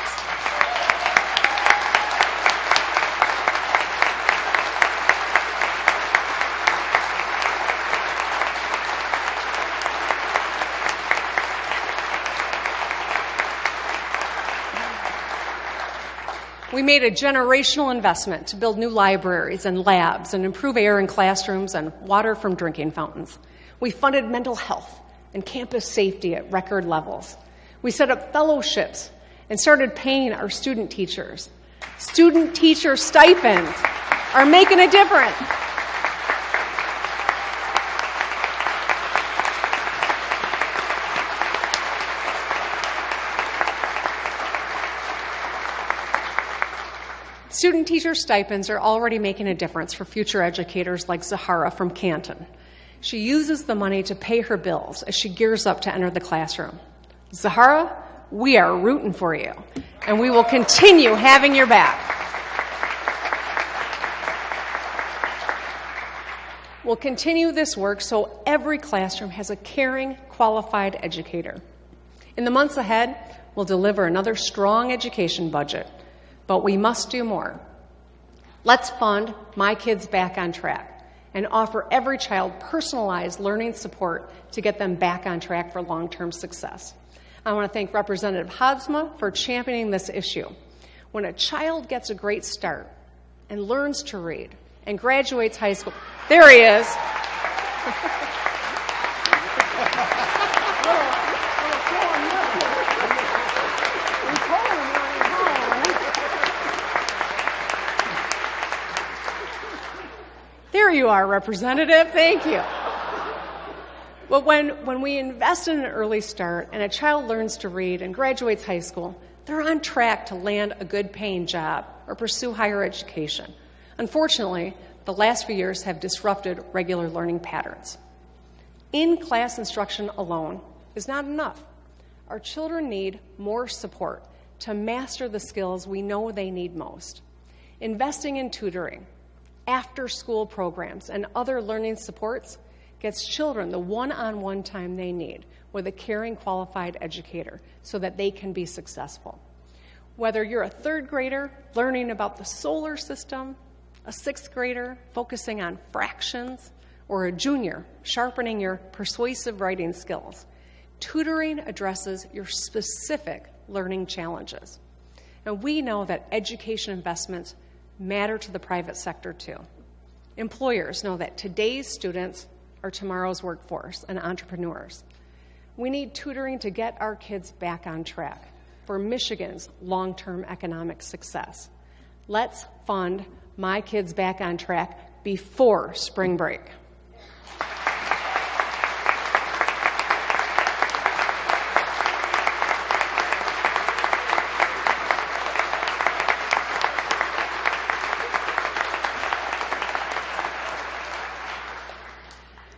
We made a generational investment to build new libraries and labs and improve air in classrooms and water from drinking fountains. We funded mental health and campus safety at record levels. We set up fellowships and started paying our student teachers. Student teacher stipends are making a difference. Student teacher stipends are already making a difference for future educators like Zahara from Canton. She uses the money to pay her bills as she gears up to enter the classroom. Zahara, we are rooting for you, and we will continue having your back. We'll continue this work so every classroom has a caring, qualified educator. In the months ahead, we'll deliver another strong education budget. But we must do more. Let's fund My Kids Back on Track and offer every child personalized learning support to get them back on track for long-term success. I want to thank Representative Hadsma for championing this issue. When a child gets a great start and learns to read and graduates high school, there he is. There you are, Representative. Thank you. But when we invest in an early start and a child learns to read and graduates high school, they're on track to land a good paying job or pursue higher education. Unfortunately, the last few years have disrupted regular learning patterns. In-class instruction alone is not enough. Our children need more support to master the skills we know they need most. Investing in tutoring, after-school programs, and other learning supports gets children the one-on-one time they need with a caring, qualified educator so that they can be successful. Whether you're a third grader learning about the solar system, a sixth grader focusing on fractions, or a junior sharpening your persuasive writing skills, tutoring addresses your specific learning challenges. And we know that education investments matter to the private sector too. Employers know that today's students are tomorrow's workforce and entrepreneurs. We need tutoring to get our kids back on track for Michigan's long-term economic success. Let's fund My Kids Back on Track before spring break.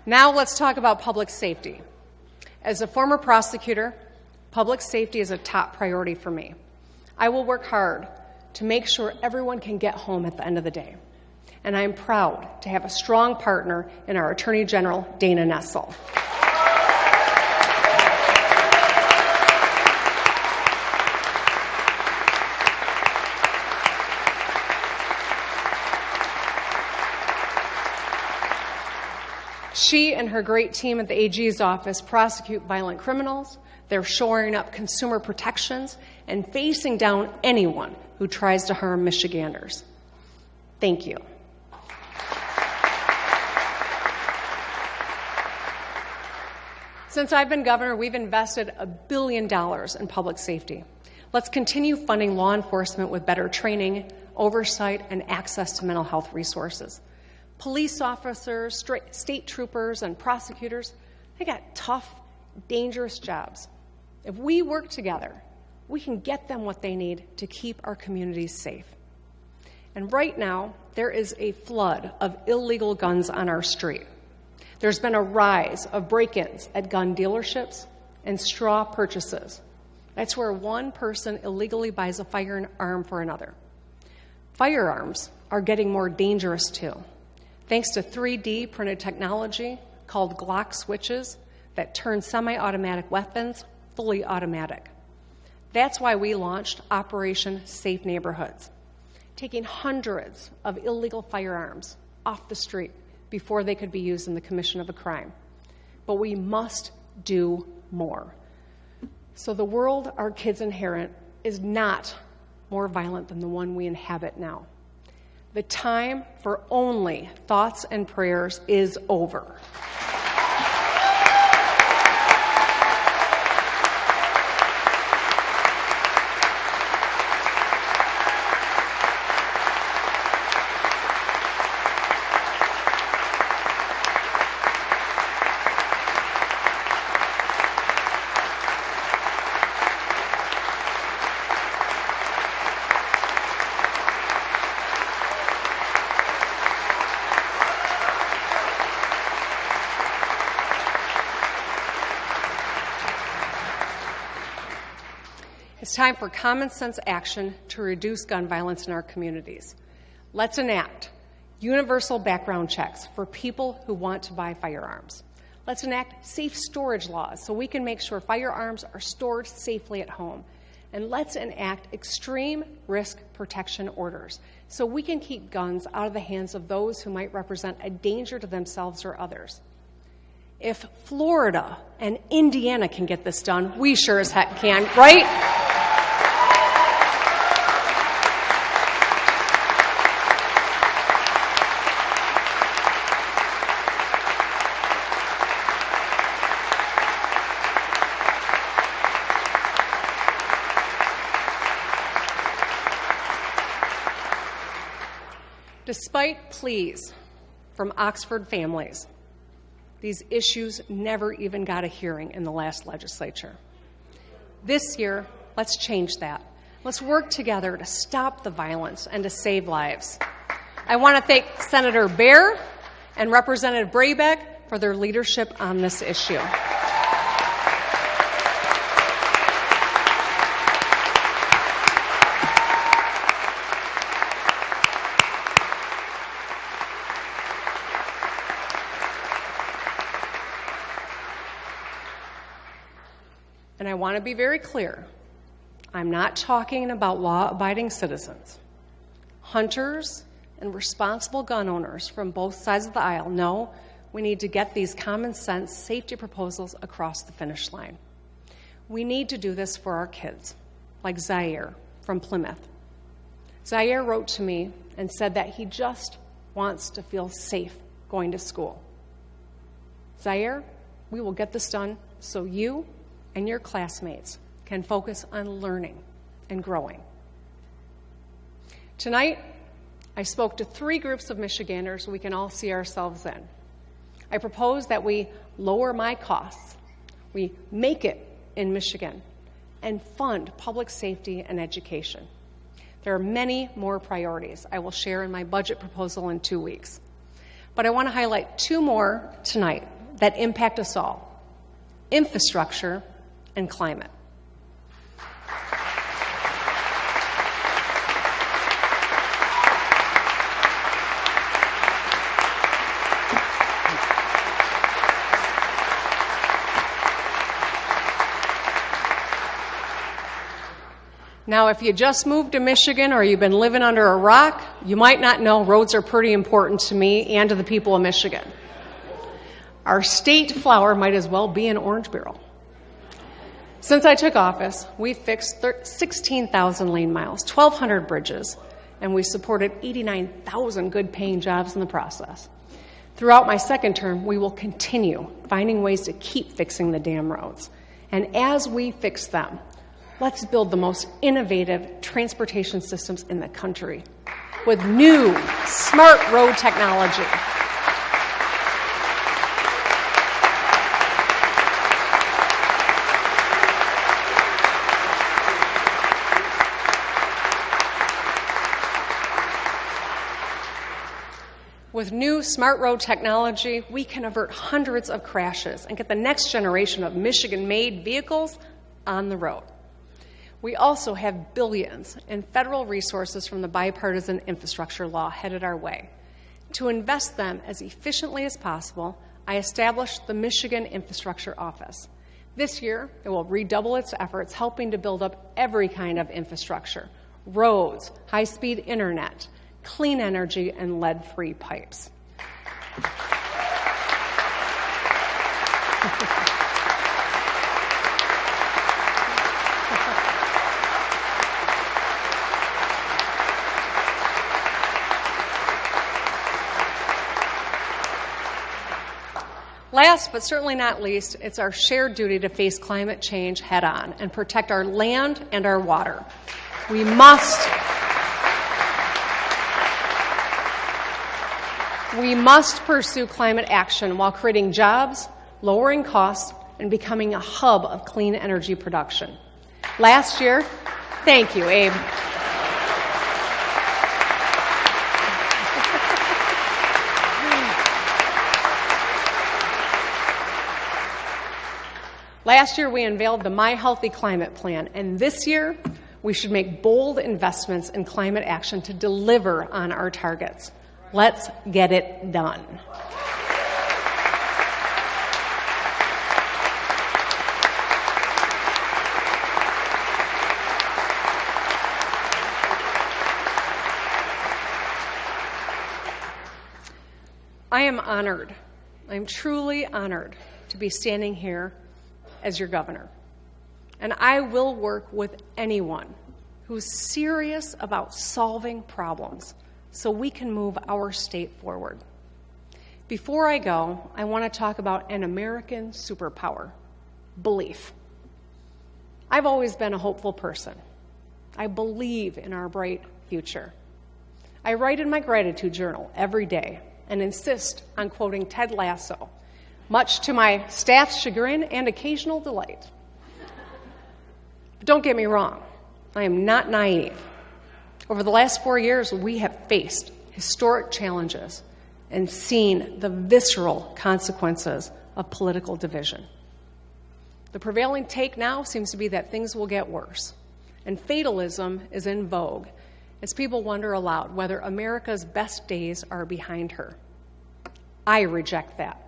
Now let's talk about public safety. As a former prosecutor, public safety is a top priority for me. I will work hard to make sure everyone can get home at the end of the day. And I am proud to have a strong partner in our Attorney General, Dana Nessel. She and her great team at the AG's office prosecute violent criminals. They're shoring up consumer protections and facing down anyone who tries to harm Michiganders. Thank you. Since I've been governor, we've invested $1 billion in public safety. Let's continue funding law enforcement with better training, oversight, and access to mental health resources. Police officers, state troopers, and prosecutors, they got tough, dangerous jobs. If we work together, we can get them what they need to keep our communities safe. And right now, there is a flood of illegal guns on our street. There's been a rise of break-ins at gun dealerships and straw purchases. That's where one person illegally buys a firearm for another. Firearms are getting more dangerous too, thanks to 3D printed technology called Glock switches that turn semi-automatic weapons fully automatic. That's why we launched Operation Safe Neighborhoods, taking hundreds of illegal firearms off the street before they could be used in the commission of a crime. But we must do more. So the world our kids inherit is not more violent than the one we inhabit now. The time for only thoughts and prayers is over. It's time for common sense action to reduce gun violence in our communities. Let's enact universal background checks for people who want to buy firearms. Let's enact safe storage laws so we can make sure firearms are stored safely at home. And let's enact extreme risk protection orders so we can keep guns out of the hands of those who might represent a danger to themselves or others. If Florida and Indiana can get this done, we sure as heck can, right? Despite pleas from Oxford families, these issues never even got a hearing in the last legislature. This year, let's change that. Let's work together to stop the violence and to save lives. I want to thank Senator Baer and Representative Brabeck for their leadership on this issue. And I want to be very clear. I'm not talking about law-abiding citizens. Hunters and responsible gun owners from both sides of the aisle know we need to get these common sense safety proposals across the finish line. We need to do this for our kids, like Zaire from Plymouth. Zaire wrote to me and said that he just wants to feel safe going to school. Zaire, we will get this done so you and your classmates can focus on learning and growing. Tonight, I spoke to 3 groups of Michiganders we can all see ourselves in. I propose that we lower my costs, we make it in Michigan, and fund public safety and education. There are many more priorities I will share in my budget proposal in 2 weeks. But I want to highlight 2 more tonight that impact us all: infrastructure and climate. Now, if you just moved to Michigan or you've been living under a rock, you might not know roads are pretty important to me and to the people of Michigan. Our state flower might as well be an orange barrel. Since I took office, we've fixed 16,000 lane miles, 1,200 bridges, and we supported 89,000 good-paying jobs in the process. Throughout my second term, we will continue finding ways to keep fixing the damn roads. And as we fix them, let's build the most innovative transportation systems in the country with new, smart road technology. With new smart road technology, we can avert hundreds of crashes and get the next generation of Michigan-made vehicles on the road. We also have billions in federal resources from the bipartisan infrastructure law headed our way. To invest them as efficiently as possible, I established the Michigan Infrastructure Office. This year, it will redouble its efforts helping to build up every kind of infrastructure: roads, high-speed internet, clean energy, and lead-free pipes. Last but certainly not least, it's our shared duty to face climate change head-on and protect our land and our water. We must pursue climate action while creating jobs, lowering costs, and becoming a hub of clean energy production. Last year, thank you, Abe. Last year, we unveiled the My Healthy Climate Plan, and this year, we should make bold investments in climate action to deliver on our targets. Let's get it done. I am honored. I'm truly honored to be standing here as your governor. And I will work with anyone who's serious about solving problems so we can move our state forward. Before I go, I want to talk about an American superpower: belief. I've always been a hopeful person. I believe in our bright future. I write in my gratitude journal every day and insist on quoting Ted Lasso, much to my staff's chagrin and occasional delight. But don't get me wrong, I am not naive. Over the last 4 years, we have faced historic challenges and seen the visceral consequences of political division. The prevailing take now seems to be that things will get worse, and fatalism is in vogue as people wonder aloud whether America's best days are behind her. I reject that.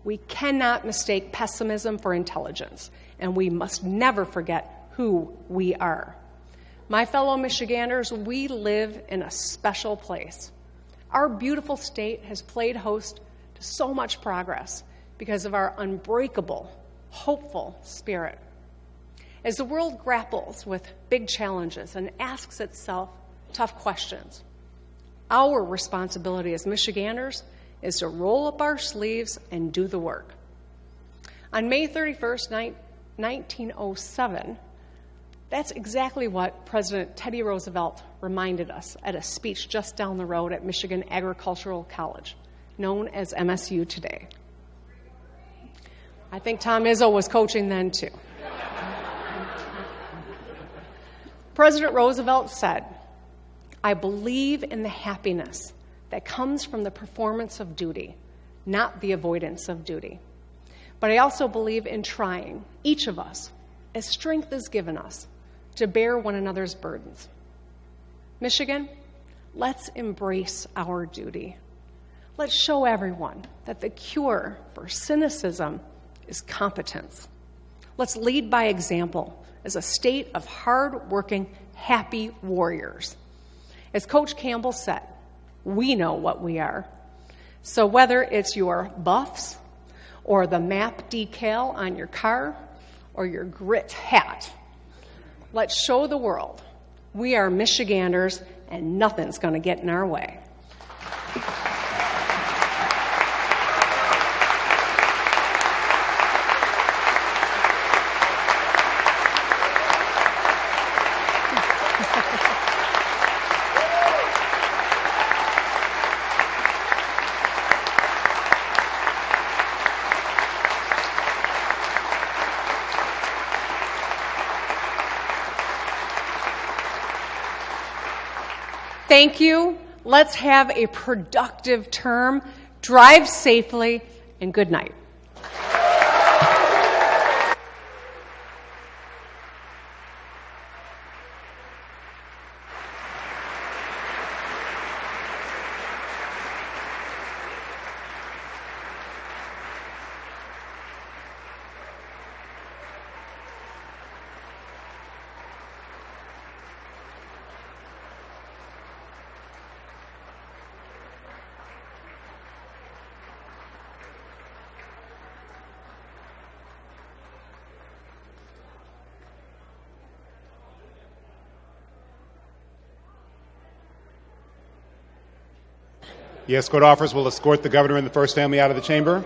We cannot mistake pessimism for intelligence, and we must never forget who we are. My fellow Michiganders, we live in a special place. Our beautiful state has played host to so much progress because of our unbreakable, hopeful spirit. As the world grapples with big challenges and asks itself tough questions, our responsibility as Michiganders is to roll up our sleeves and do the work. On May 31st, 1907, that's exactly what President Teddy Roosevelt reminded us at a speech just down the road at Michigan Agricultural College, known as MSU today. I think Tom Izzo was coaching then, too. President Roosevelt said, "I believe in the happiness that comes from the performance of duty, not the avoidance of duty. But I also believe in trying, each of us, as strength is given us, to bear one another's burdens." Michigan, let's embrace our duty. Let's show everyone that the cure for cynicism is competence. Let's lead by example as a state of hard-working, happy warriors. As Coach Campbell said, we know what we are. So whether it's your buffs or the map decal on your car, or your grit hat. Let's show the world we are Michiganders and nothing's going to get in our way. Thank you. Let's have a productive term. Drive safely, and good night. The escort officers will escort the governor and the first family out of the chamber.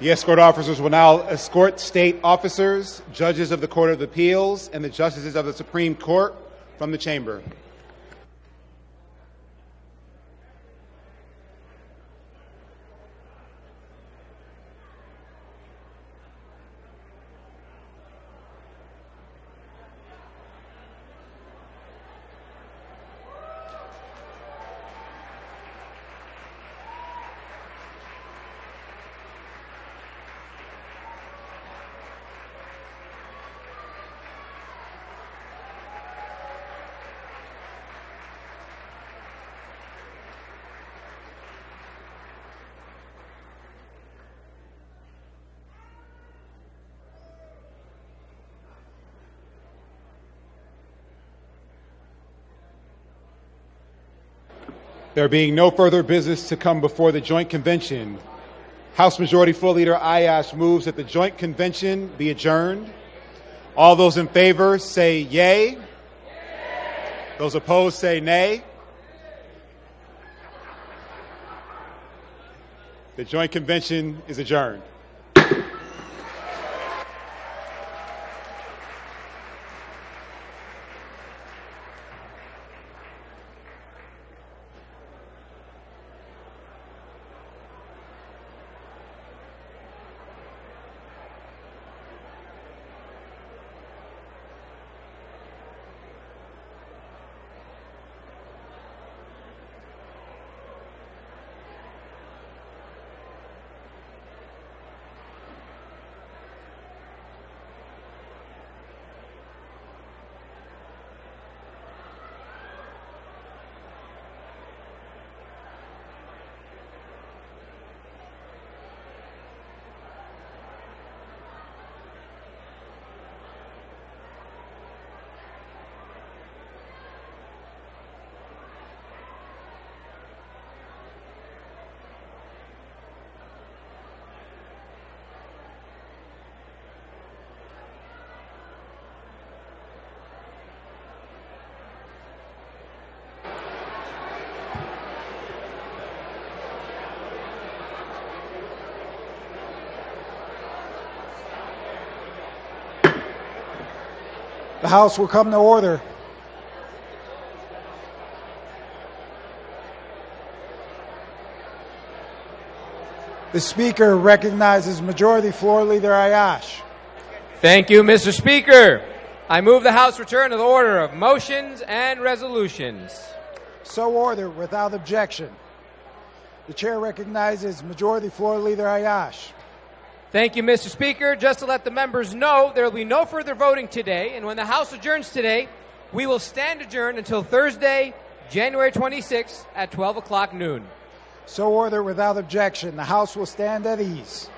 The escort officers will now escort state officers, judges of the Court of Appeals, and the justices of the Supreme Court from the chamber. There being no further business to come before the Joint Convention, House Majority Floor Leader Ayash moves that the Joint Convention be adjourned. All those in favor say yay. Yay. Those opposed say nay. The Joint Convention is adjourned. The House will come to order. The Speaker recognizes Majority Floor Leader Ayash. Thank you, Mr. Speaker. I move the House return to the order of motions and resolutions. So ordered, without objection. The Chair recognizes Majority Floor Leader Ayash. Thank you, Mr. Speaker. Just to let the members know, there will be no further voting today, and when the House adjourns today, we will stand adjourned until Thursday, January 26th at 12 o'clock noon. So ordered without objection. The House will stand at ease.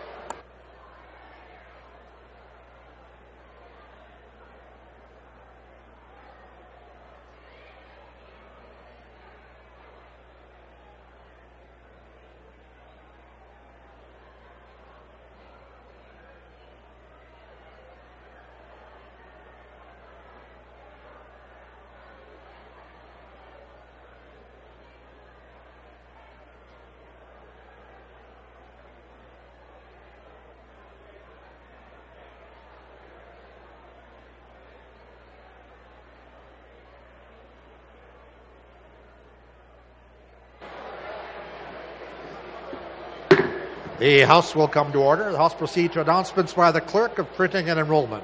The House will come to order. The House proceed to announcements by the Clerk of Printing and Enrollment.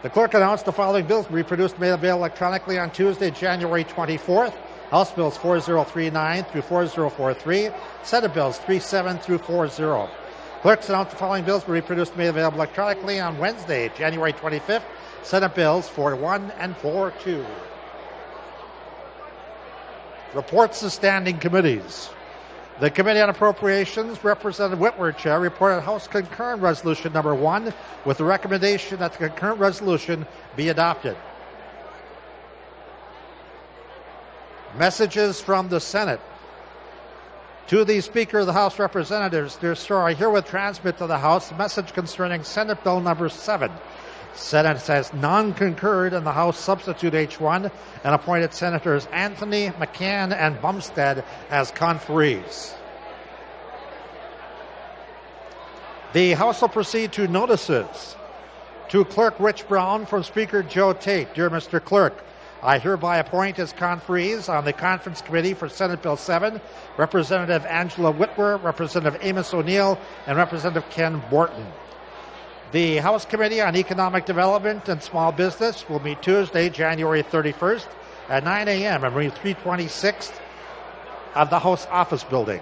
The Clerk announced the following bills will be produced and made available electronically on Tuesday, January 24th. House Bills 4039 through 4043, Senate Bills 37 through 40. Clerks announced the following bills will be produced and made available electronically on Wednesday, January 25th. Senate Bills 41 and 42. Reports of standing committees. The Committee on Appropriations, Representative Whitmer, Chair, reported House Concurrent Resolution Number 1 with the recommendation that the concurrent resolution be adopted. Messages from the Senate. To the Speaker of the House of Representatives, dear sir, I herewith transmit to the House a message concerning Senate Bill Number 7. Senate has non-concurred in the House substitute H1 and appointed Senators Anthony, McCann, and Bumstead as conferees. The House will proceed to notices. To Clerk Rich Brown from Speaker Joe Tate. Dear Mr. Clerk, I hereby appoint as conferees on the Conference Committee for Senate Bill 7 Representative Angela Whitmer, Representative Amos O'Neill, and Representative Ken Borton. The House Committee on Economic Development and Small Business will meet Tuesday, January 31st at 9 a.m. in room 326 of the House Office Building.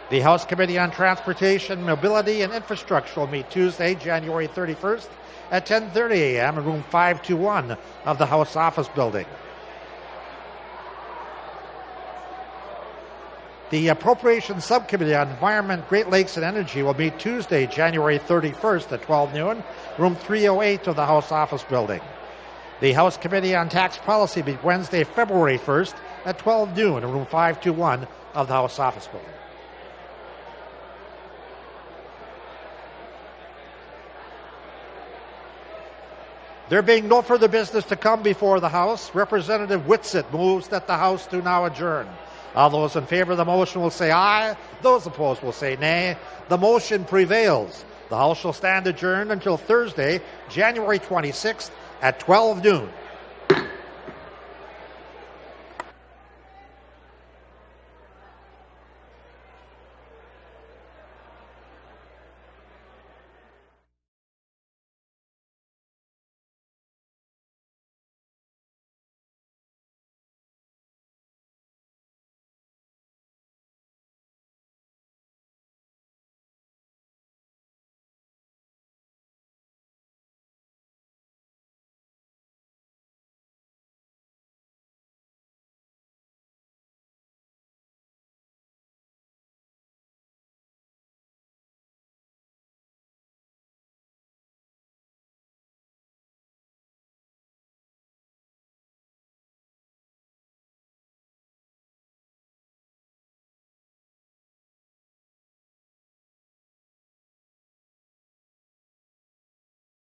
The House Committee on Transportation, Mobility, and Infrastructure will meet Tuesday, January 31st at 10:30 a.m. in room 521 of the House Office Building. The Appropriations Subcommittee on Environment, Great Lakes, and Energy will meet Tuesday, January 31st at 12 noon, room 308 of the House Office Building. The House Committee on Tax Policy meet Wednesday, February 1st at 12 noon in room 521 of the House Office Building. There being no further business to come before the House, Representative Whitsitt moves that the House do now adjourn. All those in favor of the motion will say aye. Those opposed will say nay. The motion prevails. The House shall stand adjourned until Thursday, January 26th at 12 noon.